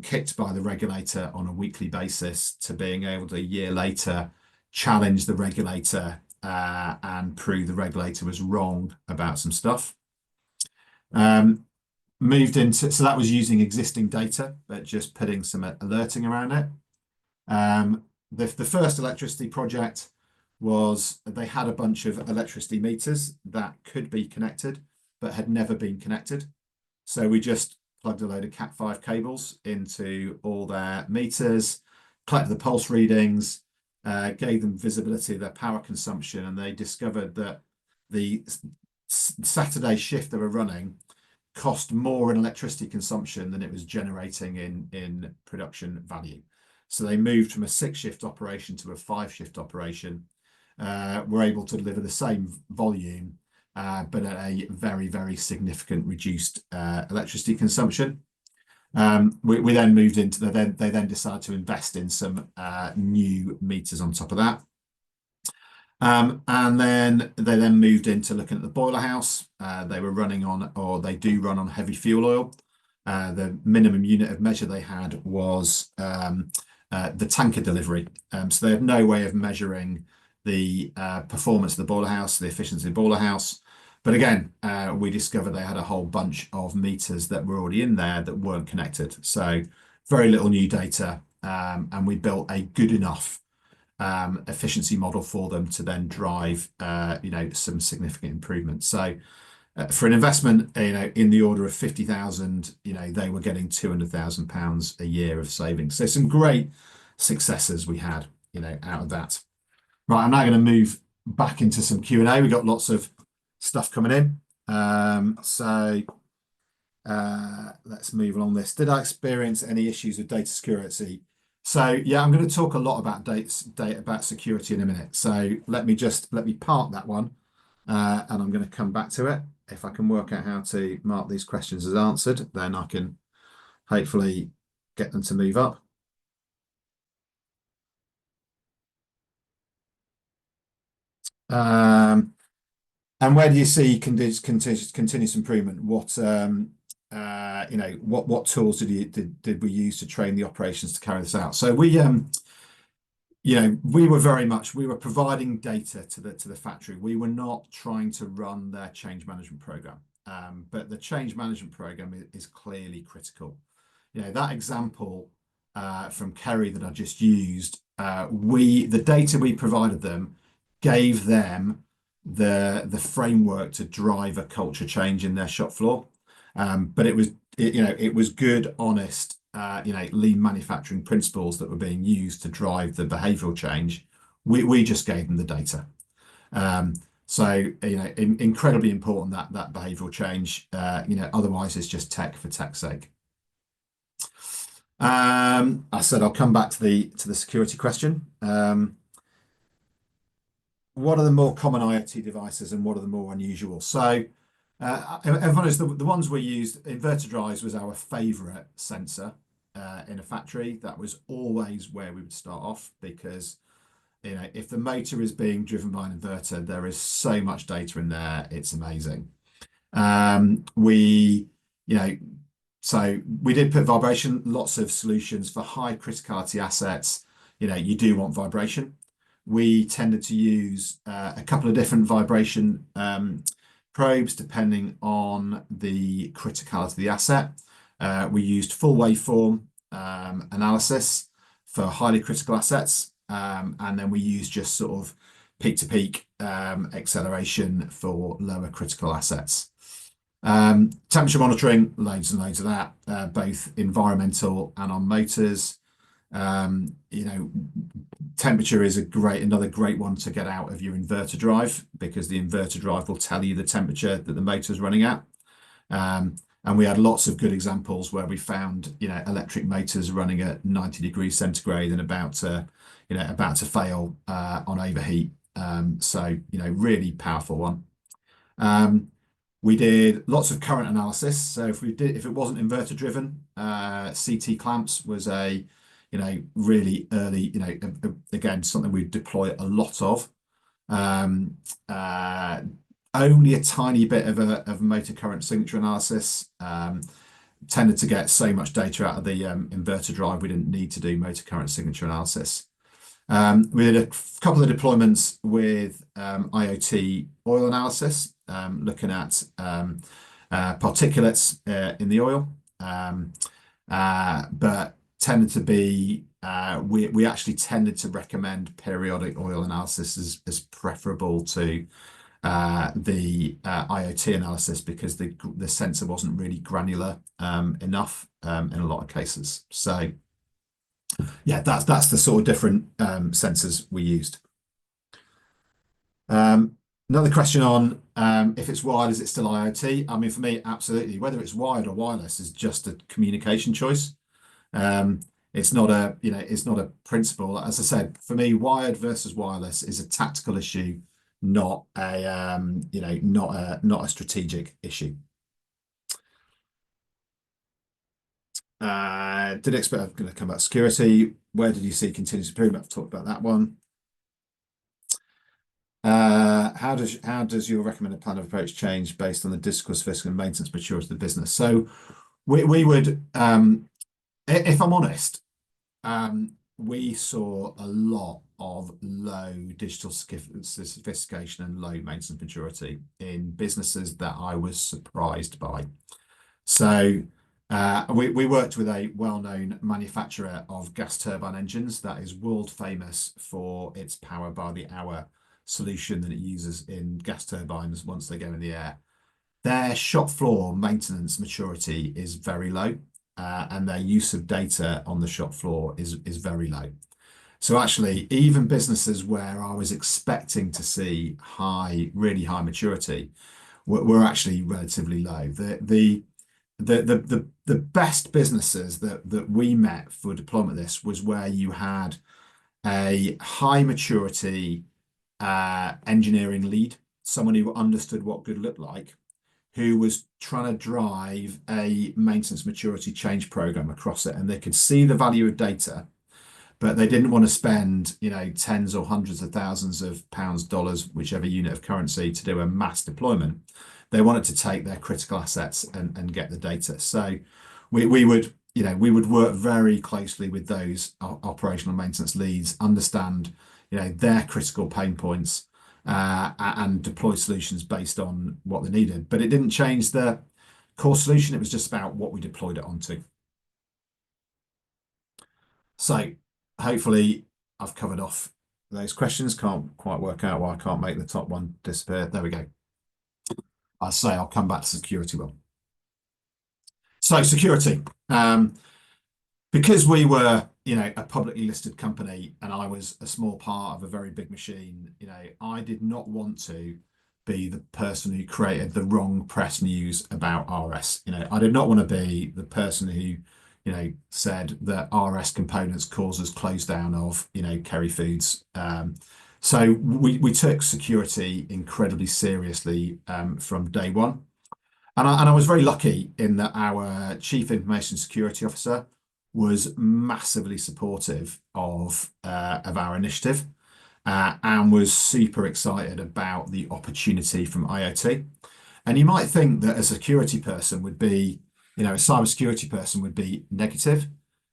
kicked by the regulator on a weekly basis to being able to, a year later, challenge the regulator and prove the regulator was wrong about some stuff. Moved into, so that was using existing data, but just putting some alerting around it. The first electricity project was they had a bunch of electricity meters that could be connected, but had never been connected. So we just plugged a load of Cat5 cables into all their meters, collected the pulse readings, gave them visibility of their power consumption, and they discovered that the Saturday shift they were running cost more in electricity consumption than it was generating in production value. So they moved from a 6-shift operation to a 5-shift operation. Were able to deliver the same volume, but at a very, very significant reduced electricity consumption. We then moved into they then decided to invest in some new meters on top of that. And then they moved into looking at the boiler house. They were running on, or they do run on, heavy fuel oil. The minimum unit of measure they had was the tanker delivery. So they had no way of measuring the performance of the boiler house, the efficiency of the boiler house. But again, we discovered they had a whole bunch of meters that were already in there that weren't connected. So very little new data, and we built a good enough efficiency model for them to then drive some significant improvements. So for an investment in the order of 50,000, they were getting 200,000 pounds a year of savings. So some great successes we had out of that. Right, I'm now going to move back into some Q&A. We've got lots of stuff coming in. So let's move along this. Did I experience any issues with data security? So yeah, I'm going to talk a lot about data about security in a minute. So let me park that one, and I'm going to come back to it. If I can work out how to mark these questions as answered, then I can hopefully get them to move up. And where do you see continuous improvement? What tools did we use to train the operations to carry this out? So we were providing data to the factory. We were not trying to run their change management program, but the change management program is clearly critical. That example from Kerry that I just used, the data we provided them gave them the framework to drive a culture change in their shop floor. But it was good, honest lean manufacturing principles that were being used to drive the behavioral change. We just gave them the data. So incredibly important that behavioral change. Otherwise it's just tech for tech's sake. I said I'll come back to the security question. What are the more common IoT devices and what are the more unusual? So everyone knows the ones we used, inverter drives was our favorite sensor in a factory. That was always where we would start off because if the motor is being driven by an inverter, there is so much data in there. It's amazing. So we did put vibration, lots of solutions for high criticality assets. You do want vibration. We tended to use a couple of different vibration probes depending on the criticality of the asset. We used full waveform analysis for highly critical assets. And then we use just sort of peak-to-peak acceleration for lower critical assets. Temperature monitoring, loads and loads of that, both environmental and on motors. Temperature is another great one to get out of your inverter drive because the inverter drive will tell you the temperature that the motor is running at. And we had lots of good examples where we found electric motors running at 90 degrees centigrade and about to fail on overheat. So really powerful one. We did lots of current analysis. So if it wasn't inverter driven, CT clamps was a really early again something we deploy a lot of. Only a tiny bit of motor current signature analysis. Tended to get so much data out of the inverter drive, we didn't need to do motor current signature analysis. We did a couple of deployments with IoT oil analysis, looking at particulates in the oil, but tended to be we actually tended to recommend periodic oil analysis as preferable to the IoT analysis because the sensor wasn't really granular enough in a lot of cases. So yeah, that's the sort of different sensors we used. Another question on if it's wired, is it still IoT? I mean, for me, absolutely. Whether it's wired or wireless is just a communication choice. It's not a principle. As I said, for me, wired versus wireless is a tactical issue, not a strategic issue. Did expect I'm going to come back to security. Where did you see continuous improvement? I've talked about that one. How does your recommended plan of approach change based on the discourse, fiscal, and maintenance maturity of the business? So we would, if I'm honest, we saw a lot of low digital sophistication and low maintenance maturity in businesses that I was surprised by. So we worked with a well-known manufacturer of gas turbine engines that is world famous for its power by the hour solution that it uses in gas turbines once they go in the air. Their shop floor maintenance maturity is very low, and their use of data on the shop floor is very low. So actually, even businesses where I was expecting to see really high maturity were actually relatively low. The best businesses that we met for deployment of this was where you had a high maturity engineering lead, someone who understood what good looked like, who was trying to drive a maintenance maturity change program across it, and they could see the value of data, but they didn't want to spend tens or hundreds of thousands of pounds, dollars, whichever unit of currency, to do a mass deployment. They wanted to take their critical assets and get the data. So we would work very closely with those operational maintenance leads, understand their critical pain points, and deploy solutions based on what they needed. But it didn't change the core solution. It was just about what we deployed it onto. So hopefully I've covered off those questions. Can't quite work out why I can't make the top one disappear. There we go. I say I'll come back to security one. So security. because we were, a publicly listed company and I was a small part of a very big machine, I did not want to be the person who created the wrong press news about RS. I did not want to be the person who, said that RS components causes close down of, Kerry Foods. So we took security incredibly seriously from day one. And I was very lucky in that our Chief Information Security Officer was massively supportive of our initiative and was super excited about the opportunity from IoT. And you might think that a security person would be, a cybersecurity person would be negative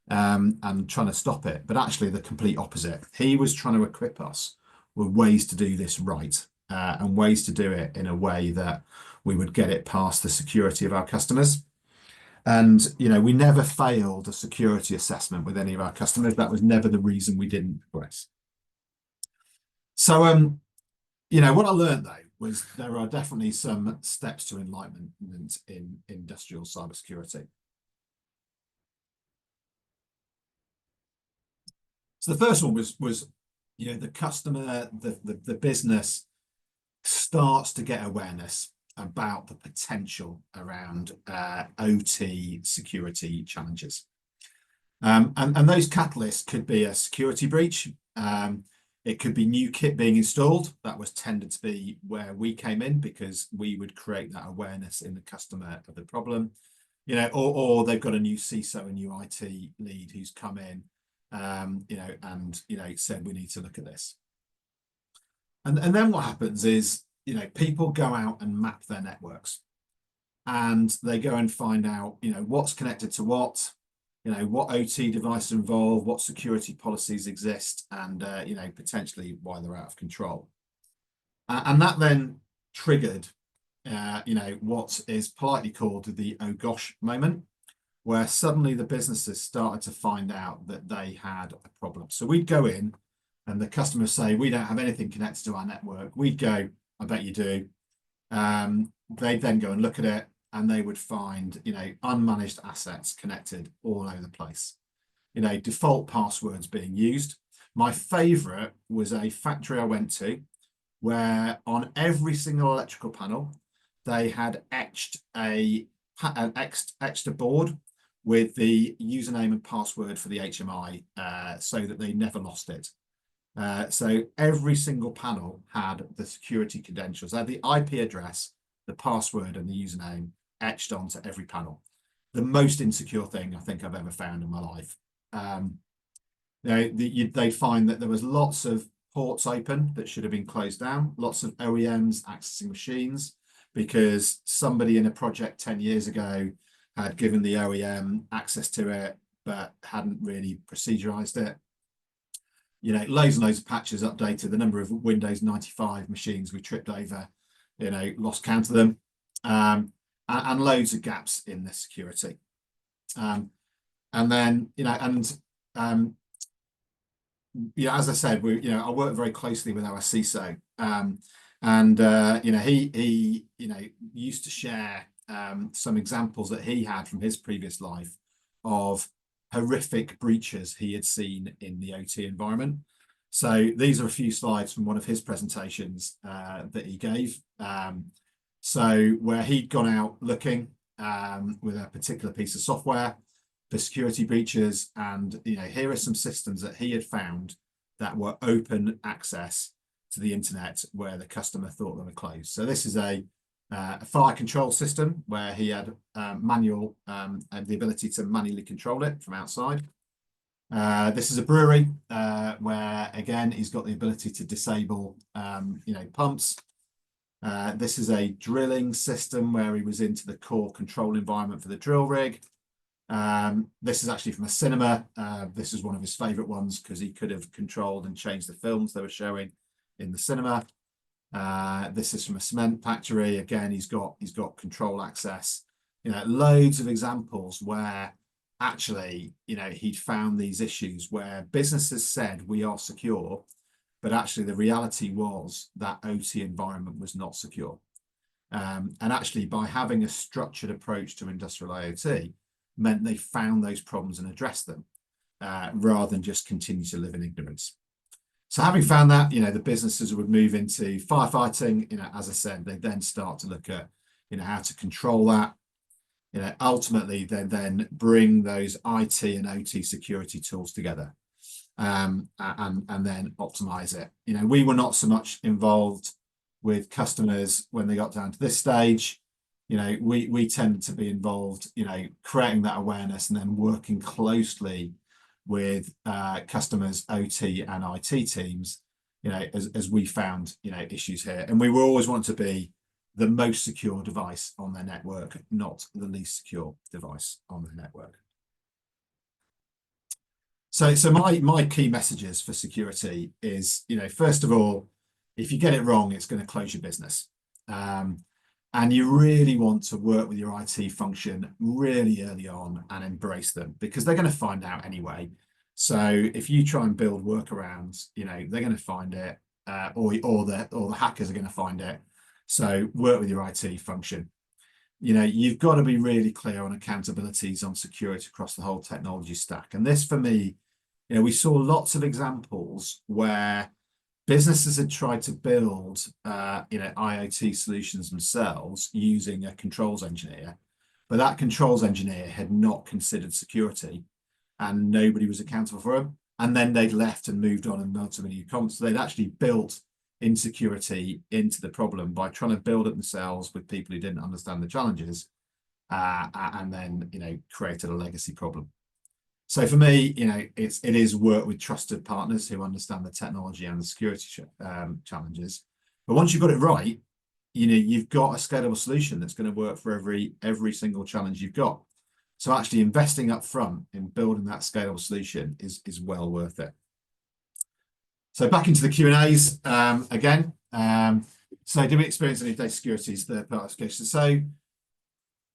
and trying to stop it, but actually the complete opposite. He was trying to equip us with ways to do this right and ways to do it in a way that we would get it past the security of our customers. And, we never failed a security assessment with any of our customers. That was never the reason we didn't progress. So, what I learned though was there are definitely some steps to enlightenment in industrial cybersecurity. So the first one was the customer, the business starts to get awareness about the potential around OT security challenges. And those catalysts could be a security breach. It could be new kit being installed. That was tended to be where we came in because we would create that awareness in the customer of the problem. Or they've got a new CISO, a new IT lead who's come in, and said we need to look at this. And then what happens is, people go out and map their networks and they go and find out, what's connected to what OT devices are involved, what security policies exist, and, potentially why they're out of control. And that then triggered, what is politely called the oh gosh moment, where suddenly the businesses started to find out that they had a problem. So we'd go in and the customers say, we don't have anything connected to our network. We'd go, I bet you do. They'd then go and look at it and they would find, unmanaged assets connected all over the place. Default passwords being used. My favorite was a factory I went to where on every single electrical panel, they had etched a board with the username and password for the HMI so that they never lost it. So every single panel had the security credentials, they had the IP address, the password and the username etched onto every panel. The most insecure thing I think I've ever found in my life. They'd find that there was lots of ports open that should have been closed down, lots of OEMs accessing machines because somebody in a project 10 years ago had given the OEM access to it, but hadn't really procedurized it. Loads and loads of patches updated, the number of Windows 95 machines we tripped over, lost count of them, and loads of gaps in the security. And then, as I said, I work very closely with our CISO, he used to share some examples that he had from his previous life of horrific breaches he had seen in the OT environment. So these are a few slides from one of his presentations that he gave. So where he'd gone out looking with a particular piece of software for security breaches, and here are some systems that he had found that were open access to the internet where the customer thought they were closed. So this is a fire control system where he had manual and the ability to manually control it from outside. This is a brewery where again he's got the ability to disable pumps. This is a drilling system where he was into the core control environment for the drill rig. This is actually from a cinema. This is one of his favorite ones because he could have controlled and changed the films they were showing in the cinema. This is from a cement factory. Again, he's got control access. Loads of examples where actually, he'd found these issues where businesses said we are secure, but actually the reality was that OT environment was not secure. And actually by having a structured approach to industrial IoT meant they found those problems and addressed them. rather than just continue to live in ignorance. So having found that, the businesses would move into firefighting. As I said, they then start to look at, how to control that. Ultimately, they then bring those IT and OT security tools together, and then optimize it. We were not so much involved with customers when they got down to this stage. We tended to be involved, creating that awareness and then working closely with customers, OT and IT teams, as we found, issues here. And we will always want to be the most secure device on their network, not the least secure device on their network. So my key messages for security is, first of all, if you get it wrong, it's going to close your business. And you really want to work with your IT function really early on and embrace them, because they're going to find out anyway. So if you try and build workarounds, they're going to find it, or the hackers are going to find it. So work with your IT function. You've got to be really clear on accountabilities on security across the whole technology stack. And this, for me, we saw lots of examples where businesses had tried to build, IoT solutions themselves using a controls engineer, but that controls engineer had not considered security, and nobody was accountable for them. And then they'd left and moved on and moved to a new concept. So they'd actually built insecurity into the problem by trying to build it themselves with people who didn't understand the challenges, and then created a legacy problem. So for me, it is work with trusted partners who understand the technology and the security challenges. But once you've got it right, you've got a scalable solution that's going to work for every single challenge you've got. So actually investing up front in building that scalable solution is well worth it. So back into the Q&As again. So did we experience any data security as third-party applications? So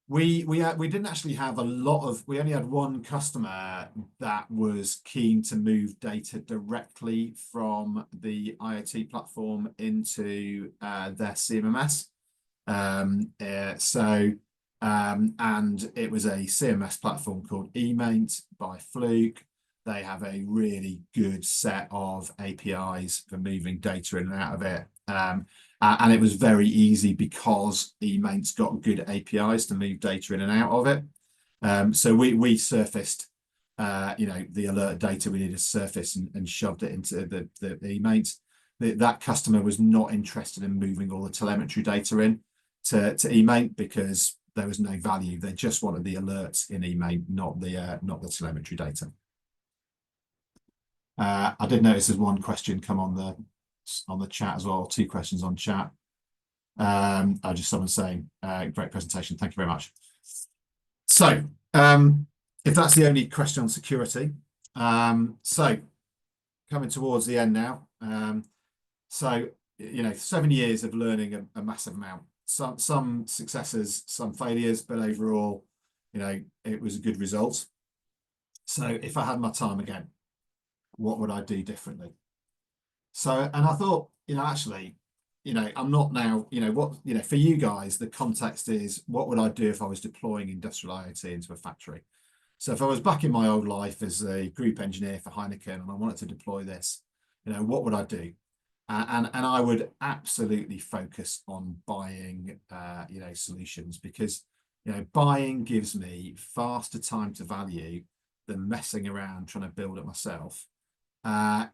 we didn't actually have a lot of, we only had one customer that was keen to move data directly from the IoT platform into their CMMS. And it was a CMS platform called eMaint by Fluke. They have a really good set of APIs for moving data in and out of it. And it was very easy because eMaint's got good APIs to move data in and out of it. So we surfaced, the alert data we needed to surface and shoved it into the eMaint. That customer was not interested in moving all the telemetry data in to eMaint because there was no value. They just wanted the alerts in eMaint, not the telemetry data. I did notice there's one question come on the chat as well, 2 questions on chat. Just someone saying, great presentation, thank you very much. So if that's the only question on security, so coming towards the end now. So 7 years of learning a massive amount, some successes, some failures, but overall, it was a good result. So if I had my time again, what would I do differently? So, and I thought, actually, I'm not now, for you guys, the context is, what would I do if I was deploying industrial IoT into a factory? So if I was back in my old life as a group engineer for Heineken and I wanted to deploy this, what would I do? And I would absolutely focus on buying, solutions, because, buying gives me faster time to value than messing around trying to build it myself.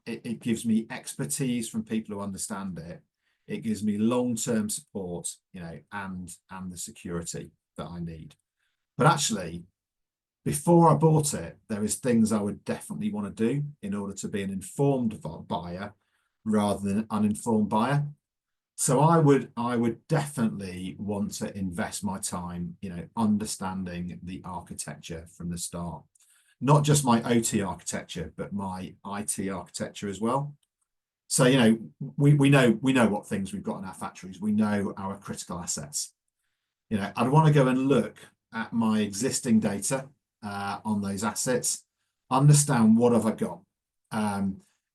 It gives me expertise from people who understand it. It gives me long-term support, and the security that I need. But actually, before I bought it, there is things I would definitely want to do in order to be an informed buyer rather than an uninformed buyer. So I would definitely want to invest my time, understanding the architecture from the start. Not just my OT architecture, but my IT architecture as well. So, we know what things we've got in our factories. We know our critical assets. I'd want to go and look at my existing data on those assets, understand what have I got.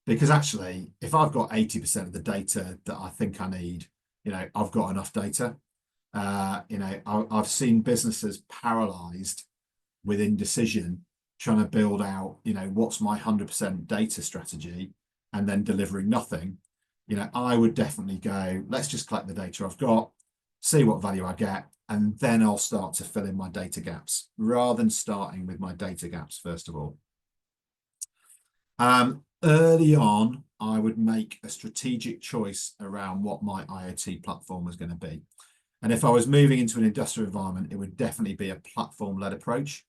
Because actually, if I've got 80% of the data that I think I need, I've got enough data. I've seen businesses paralyzed with indecision trying to build out, what's my 100% data strategy and then delivering nothing, I would definitely go, let's just collect the data I've got, see what value I get, and then I'll start to fill in my data gaps rather than starting with my data gaps first of all. Early on, I would make a strategic choice around what my IoT platform was going to be. And if I was moving into an industrial environment, it would definitely be a platform-led approach.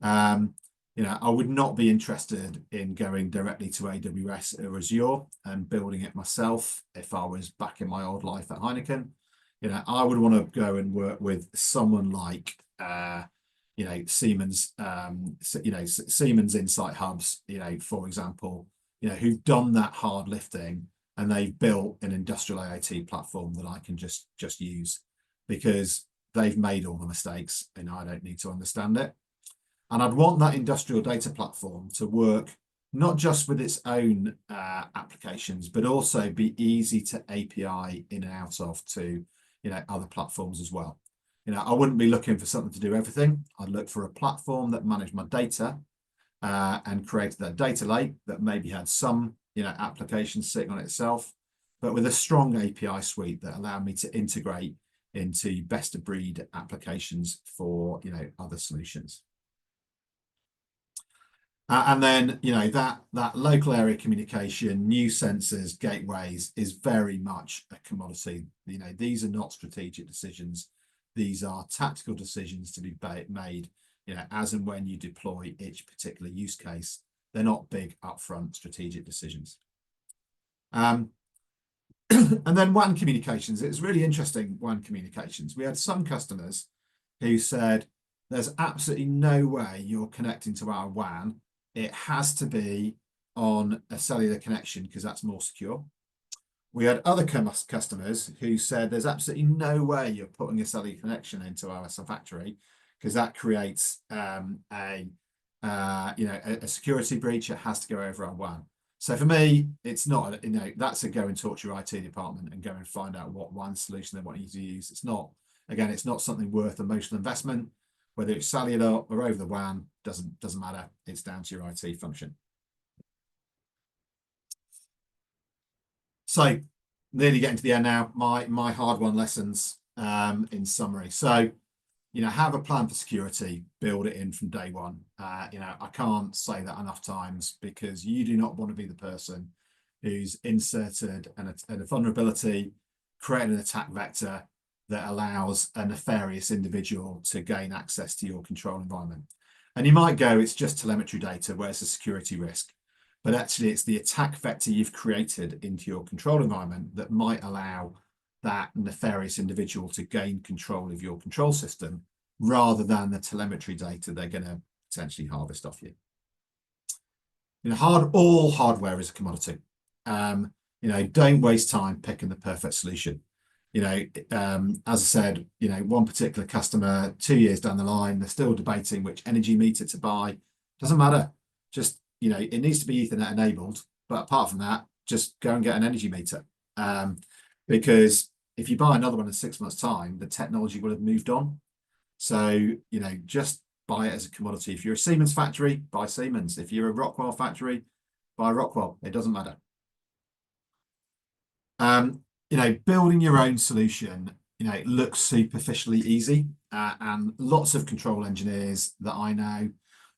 I would not be interested in going directly to AWS or Azure and building it myself if I was back in my old life at Heineken. I would want to go and work with someone like Siemens, Siemens Insight Hubs, for example, who've done that hard lifting and they've built an industrial IoT platform that I can just use because they've made all the mistakes and I don't need to understand it. And I'd want that industrial data platform to work not just with its own applications, but also be easy to API in and out of to other platforms as well. I wouldn't be looking for something to do everything. I'd look for a platform that managed my data and created that data lake that maybe had some applications sitting on itself, but with a strong API suite that allowed me to integrate into best of breed applications for other solutions. And then, that local area communication, new sensors, gateways is very much a commodity. These are not strategic decisions. These are tactical decisions to be made, as and when you deploy each particular use case. They're not big upfront strategic decisions. And then WAN communications. It's really interesting, WAN communications. We had some customers who said, there's absolutely no way you're connecting to our WAN. It has to be on a cellular connection because that's more secure. We had other customers who said there's absolutely no way you're putting a cellular connection into our factory because that creates a security breach. It has to go over our WAN. So for me, it's not, that's a go and talk to your IT department and go and find out what WAN solution they want you to use. It's not, again, it's not something worth emotional investment. Whether it's cellular or over the WAN, doesn't matter. It's down to your IT function. So nearly getting to the end now, my hard-won lessons in summary. So, have a plan for security, build it in from day one. I can't say that enough times because you do not want to be the person who's inserted a vulnerability, creating an attack vector that allows a nefarious individual to gain access to your control environment. And you might go, it's just telemetry data where it's a security risk. But actually, it's the attack vector you've created into your control environment that might allow that nefarious individual to gain control of your control system rather than the telemetry data they're going to potentially harvest off you. All hardware is a commodity. Don't waste time picking the perfect solution. As I said, one particular customer, 2 years down the line, they're still debating which energy meter to buy. Doesn't matter. Just, it needs to be Ethernet enabled. But apart from that, just go and get an energy meter. Because if you buy another one in 6 months' time, the technology will have moved on. So, just buy it as a commodity. If you're a Siemens factory, buy Siemens. If you're a Rockwell factory, buy Rockwell. It doesn't matter. Building your own solution, it looks superficially easy, and lots of control engineers that I know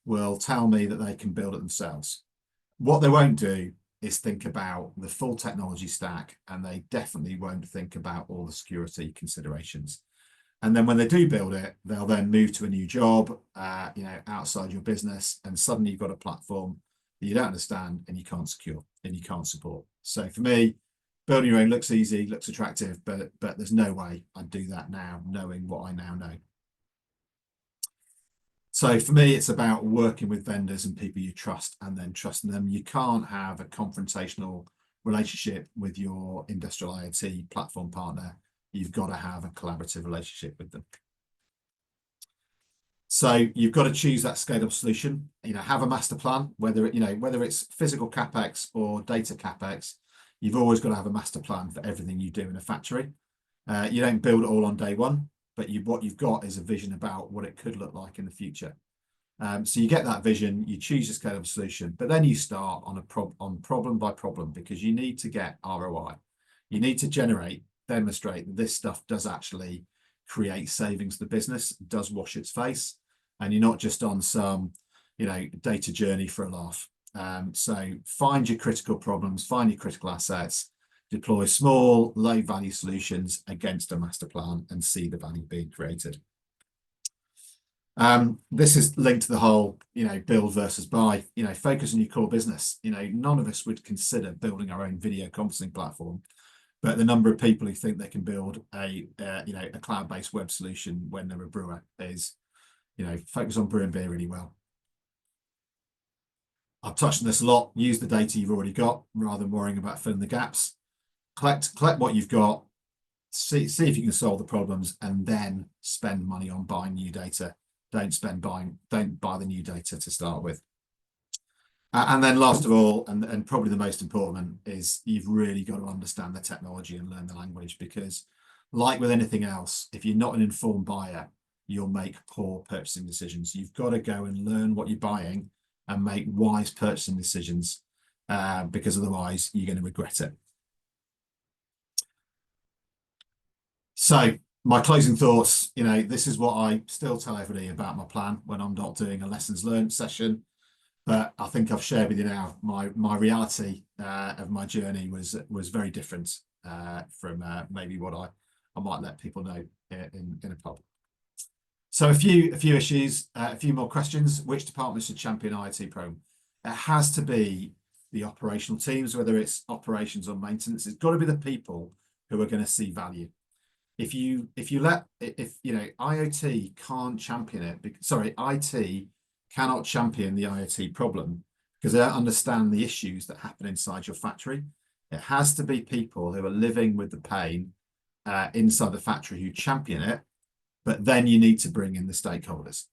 will tell me that they can build it themselves. What they won't do is think about the full technology stack, and they definitely won't think about all the security considerations. And then when they do build it, they'll then move to a new job, outside your business, and suddenly you've got a platform that you don't understand and you can't secure and you can't support. So for me, building your own looks easy, looks attractive, but there's no way I'd do that now, knowing what I now know. So for me, it's about working with vendors and people you trust and then trusting them. You can't have a confrontational relationship with your industrial IoT platform partner. You've got to have a collaborative relationship with them. So you've got to choose that scalable solution, have a master plan, whether it's physical CapEx or data CapEx. You've always got to have a master plan for everything you do in a factory. You don't build it all on day one, but what you've got is a vision about what it could look like in the future. So you get that vision, you choose a scalable solution, but then you start on problem by problem, because you need to get ROI. You need to demonstrate that this stuff does actually create savings to the business, does wash its face, and you're not just on some, data journey for a laugh. So find your critical problems, find your critical assets, deploy small, low-value solutions against a master plan, and see the value being created. This is linked to the whole, build versus buy. Focus on your core business. None of us would consider building our own video conferencing platform, but the number of people who think they can build a cloud-based web solution when they're a brewer is, focus on brewing beer really well. I've touched on this a lot. Use the data you've already got rather than worrying about filling the gaps. Collect what you've got. See if you can solve the problems, and then spend money on buying new data. Don't buy the new data to start with. And then last of all, and probably the most important, is you've really got to understand the technology and learn the language, because like with anything else, if you're not an informed buyer, you'll make poor purchasing decisions. You've got to go and learn what you're buying and make wise purchasing decisions, because otherwise you're going to regret it. So my closing thoughts, this is what I still tell everybody about my plan when I'm not doing a lessons learned session. But I think I've shared with you now, my reality of my journey was very different from maybe what I might let people know in a pub. So a few issues, a few more questions. Which departments should champion IoT program? It has to be the operational teams, whether it's operations or maintenance. It's got to be the people who are going to see value. If IoT can't champion it, IT cannot champion the IoT problem because they don't understand the issues that happen inside your factory. It has to be people who are living with the pain inside the factory who champion it, but then you need to bring in the stakeholders.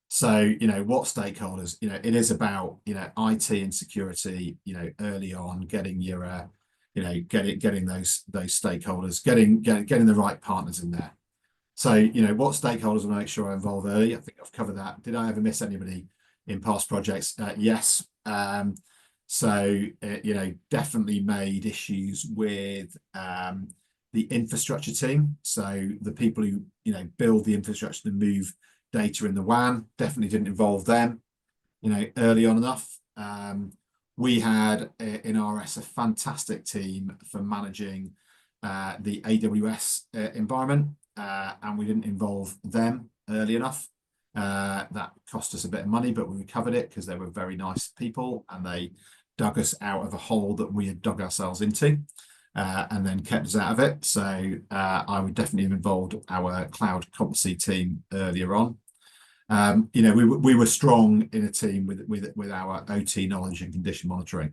So, what stakeholders? It is about, IT and security, early on, getting your getting those stakeholders, getting the right partners in there. So, what stakeholders will make sure I involve early? I think I've covered that. Did I ever miss anybody in past projects? Yes. Definitely made issues with the infrastructure team. So the people who, build the infrastructure to move data in the WAN, definitely didn't involve them, early on enough. We had in RS a fantastic team for managing the AWS environment, and we didn't involve them early enough. That cost us a bit of money, but we recovered it because they were very nice people and they dug us out of a hole that we had dug ourselves into, and then kept us out of it. So I would definitely have involved our cloud competency team earlier on. We were strong in a team with our OT knowledge and condition monitoring.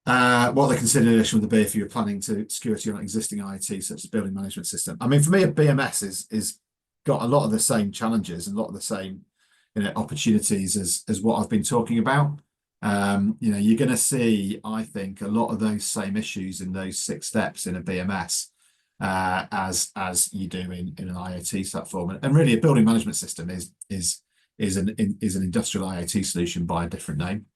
What the consideration would be if you were planning to security on existing IoT, such as building management system? I mean, for me, a BMS is got a lot of the same challenges and a lot of the same opportunities as what I've been talking about. You're going to see, I think, a lot of those same issues in those 6 steps in a BMS as you do in an IoT platform. And really, a building management system is an industrial IoT solution by a different name.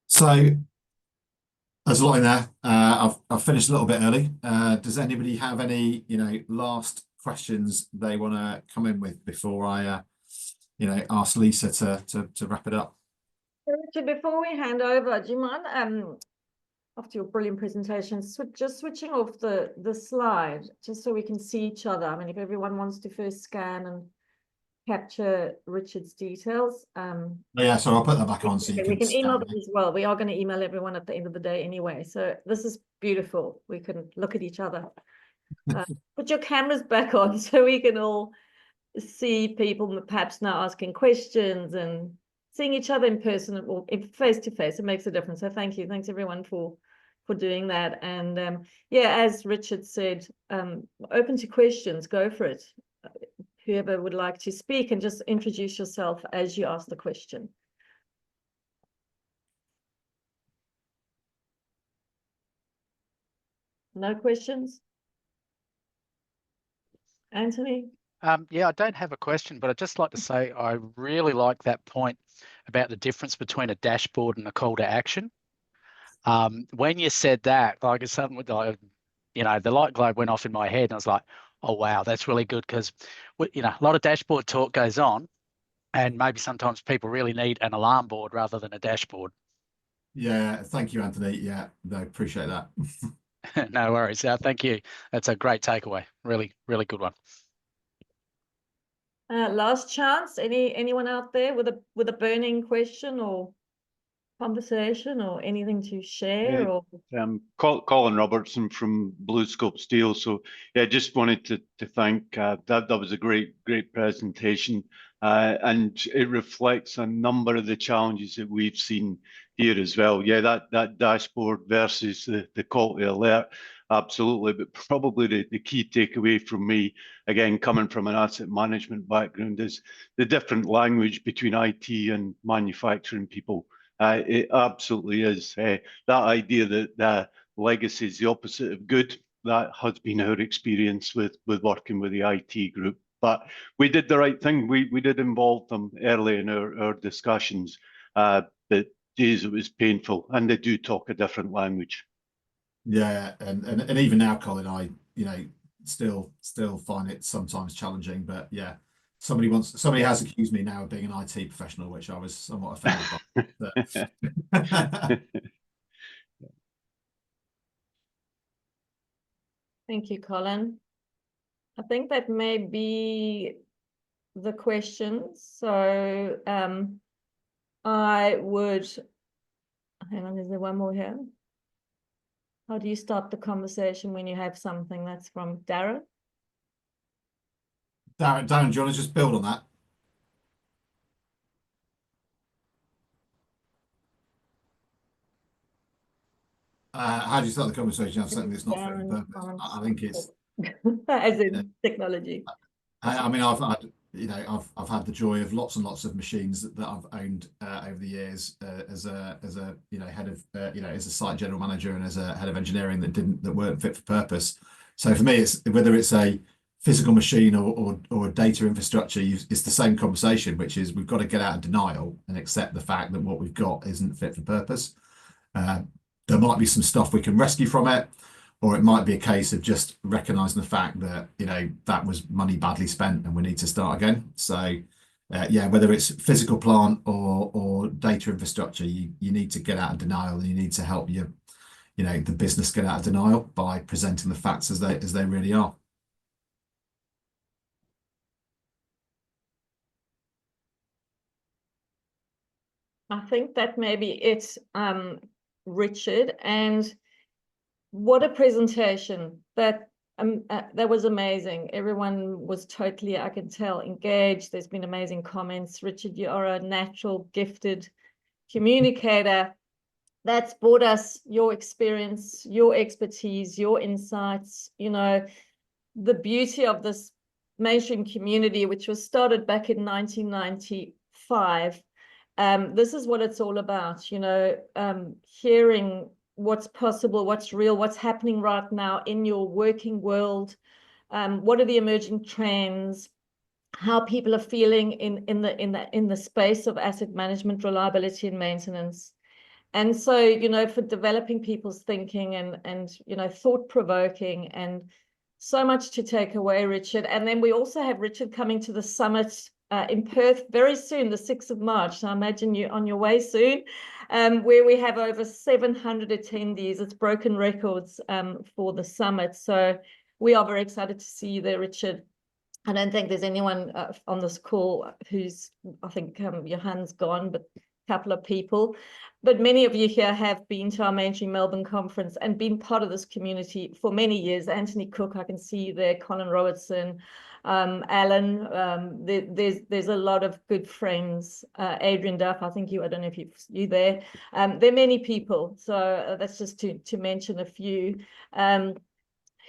So there's a lot in there. I've finished a little bit early. Does anybody have any last questions they want to come in with before I ask Lisa to wrap it up? Richard, before we hand over, do you mind after your brilliant presentation, just switching off the slide just so we can see each other? I mean, if everyone wants to first scan and capture Richard's details. Yeah, so I'll put that back on so you we can email them me. as well. We are going to email everyone at the end of the day anyway. So this is beautiful. We can look at each other. Put your cameras back on so we can all see people perhaps now asking questions and seeing each other in person or face to face. It makes a difference. So thank you. Thanks everyone for doing that. And yeah, as Richard said, open to questions. Go for it. Whoever would like to speak, and just introduce yourself as you ask the question. No questions? Anthony? Yeah, I don't have a question, but I'd just like to say I really like that point about the difference between a dashboard and a call to action. When you said that, like it's something with like, the light globe went off in my head, and I was like, oh wow, that's really good, because a lot of dashboard talk goes on, and maybe sometimes people really need an alarm board rather than a dashboard. Yeah, thank you, Anthony. Yeah, no, appreciate that. No worries. Thank you. That's a great takeaway. Really, really good one. Last chance. Anyone out there with a burning question or conversation or anything to share? Or Colin Robertson from Blue Scope Steel. So yeah, just wanted to thank that was a great presentation, and it reflects a number of the challenges that we've seen here as well. Yeah, that dashboard versus the call to alert, absolutely. But probably the key takeaway from me, again coming from an asset management background, is the different language between IT and manufacturing people. It absolutely is. That idea that legacy is the opposite of good, that has been our experience with working with the IT group. But we did the right thing. We did involve them early in our discussions. But geez, it was painful, and they do talk a different language. Yeah, and even now, Colin, I still find it sometimes challenging. But yeah, somebody has accused me now of being an IT professional, which I was somewhat offended by. thank you, Colin. I think that may be the questions. So I would hang on. Is there one more here? How do you start the conversation when you have something? That's from Darren. Darren, do you want to just build on that? How do you start the conversation? That's something that's not fit for purpose. I think it's as in technology. I mean, I've had the joy of lots and lots of machines that I've owned over the years as a head of as a site general manager and as a head of engineering that weren't fit for purpose. So for me, it's whether it's a physical machine or data infrastructure, it's the same conversation, which is we've got to get out of denial and accept the fact that what we've got isn't fit for purpose. There might be some stuff we can rescue from it, or it might be a case of just recognizing the fact that that was money badly spent and we need to start again. So yeah, whether it's physical plant or data infrastructure, you need to get out of denial, and you need to help the business get out of denial by presenting the facts as they really are. I think that maybe it's Richard, and what a presentation. That was amazing. Everyone was totally, I can tell, engaged. There's been amazing comments. Richard, you are a natural gifted communicator. That's brought us your experience, your expertise, your insights. The beauty of this mainstream community, which was started back in 1995. This is what it's all about, hearing what's possible, what's real, what's happening right now in your working world. What are the emerging trends? How people are feeling in the space of asset management, reliability, and maintenance. And so, for developing people's thinking and thought-provoking, and so much to take away, Richard. And then we also have Richard coming to the summit in Perth very soon, the 6th of March. So I imagine you're on your way soon, where we have over 700 attendees. It's broken records for the summit. So we are very excited to see you there, Richard. I don't think there's anyone on this call who's, I think Johan's gone, but a couple of people. But many of you here have been to our Mainstream Melbourne conference and been part of this community for many years. Anthony Cook, I can see you there, Colin Robertson, Alan, there's a lot of good friends. Adrian Duff, I think I don't know if you there. There are many people, so that's just to mention a few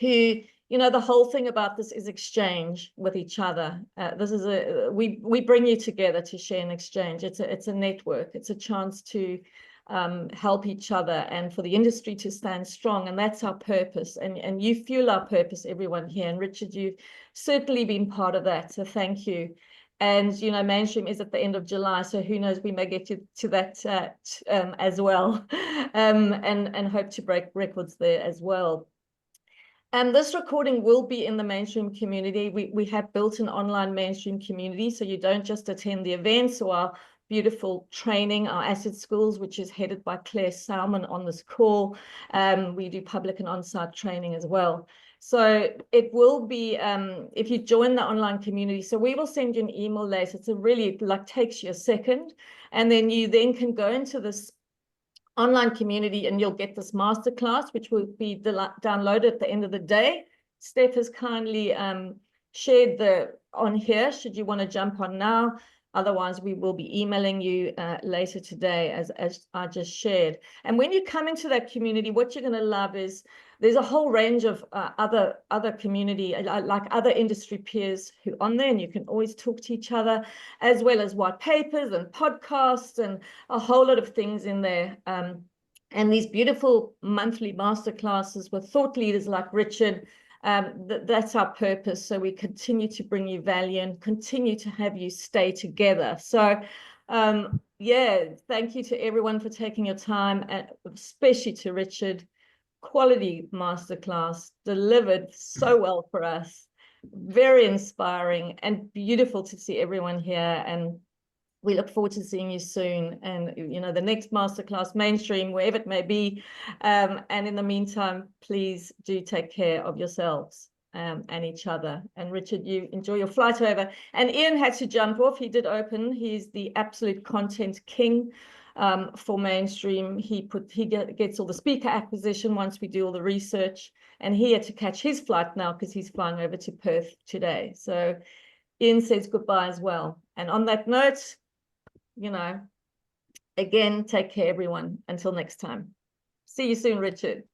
who, the whole thing about this is exchange with each other. This is we bring you together to share and exchange. It's a network. It's a chance to help each other and for the industry to stand strong. And that's our purpose. And you fuel our purpose, everyone here. And Richard, you've certainly been part of that. So thank you. And, you know, mainstream is at the end of July, so who knows, we may get to that as well, and hope to break records there as well. And this recording will be in the mainstream community. We have built an online mainstream community, so you don't just attend the events or our beautiful training, our asset schools, which is headed by Claire Salmon on this call. We do public and on-site training as well. So it will be, if you join the online community, so we will send you an email later. It's really like takes you a second, and then you then can go into this online community and you'll get this masterclass, which will be downloaded at the end of the day. Steph has kindly shared on here, should you want to jump on now. Otherwise, we will be emailing you later today, as I just shared. And when you come into that community, what you're going to love is there's a whole range of other community, like other industry peers who are on there, and you can always talk to each other, as well as white papers and podcasts and a whole lot of things in there. And these beautiful monthly masterclasses with thought leaders like Richard. That's our purpose. So we continue to bring you value and continue to have you stay together. So yeah, thank you to everyone for taking your time, and especially to Richard. Quality masterclass, delivered so well for us. Very inspiring and beautiful to see everyone here. And we look forward to seeing you soon. And, you know, the next masterclass, mainstream, wherever it may be. And in the meantime, please do take care of yourselves and each other. And Richard, you enjoy your flight over. And Ian had to jump off. He did open. He's the absolute content king for mainstream. He gets all the speaker acquisition once we do all the research. And he had to catch his flight now because he's flying over to Perth today. So Ian says goodbye as well. And on that note, you know, again, take care, everyone. Until next time. See you soon, Richard.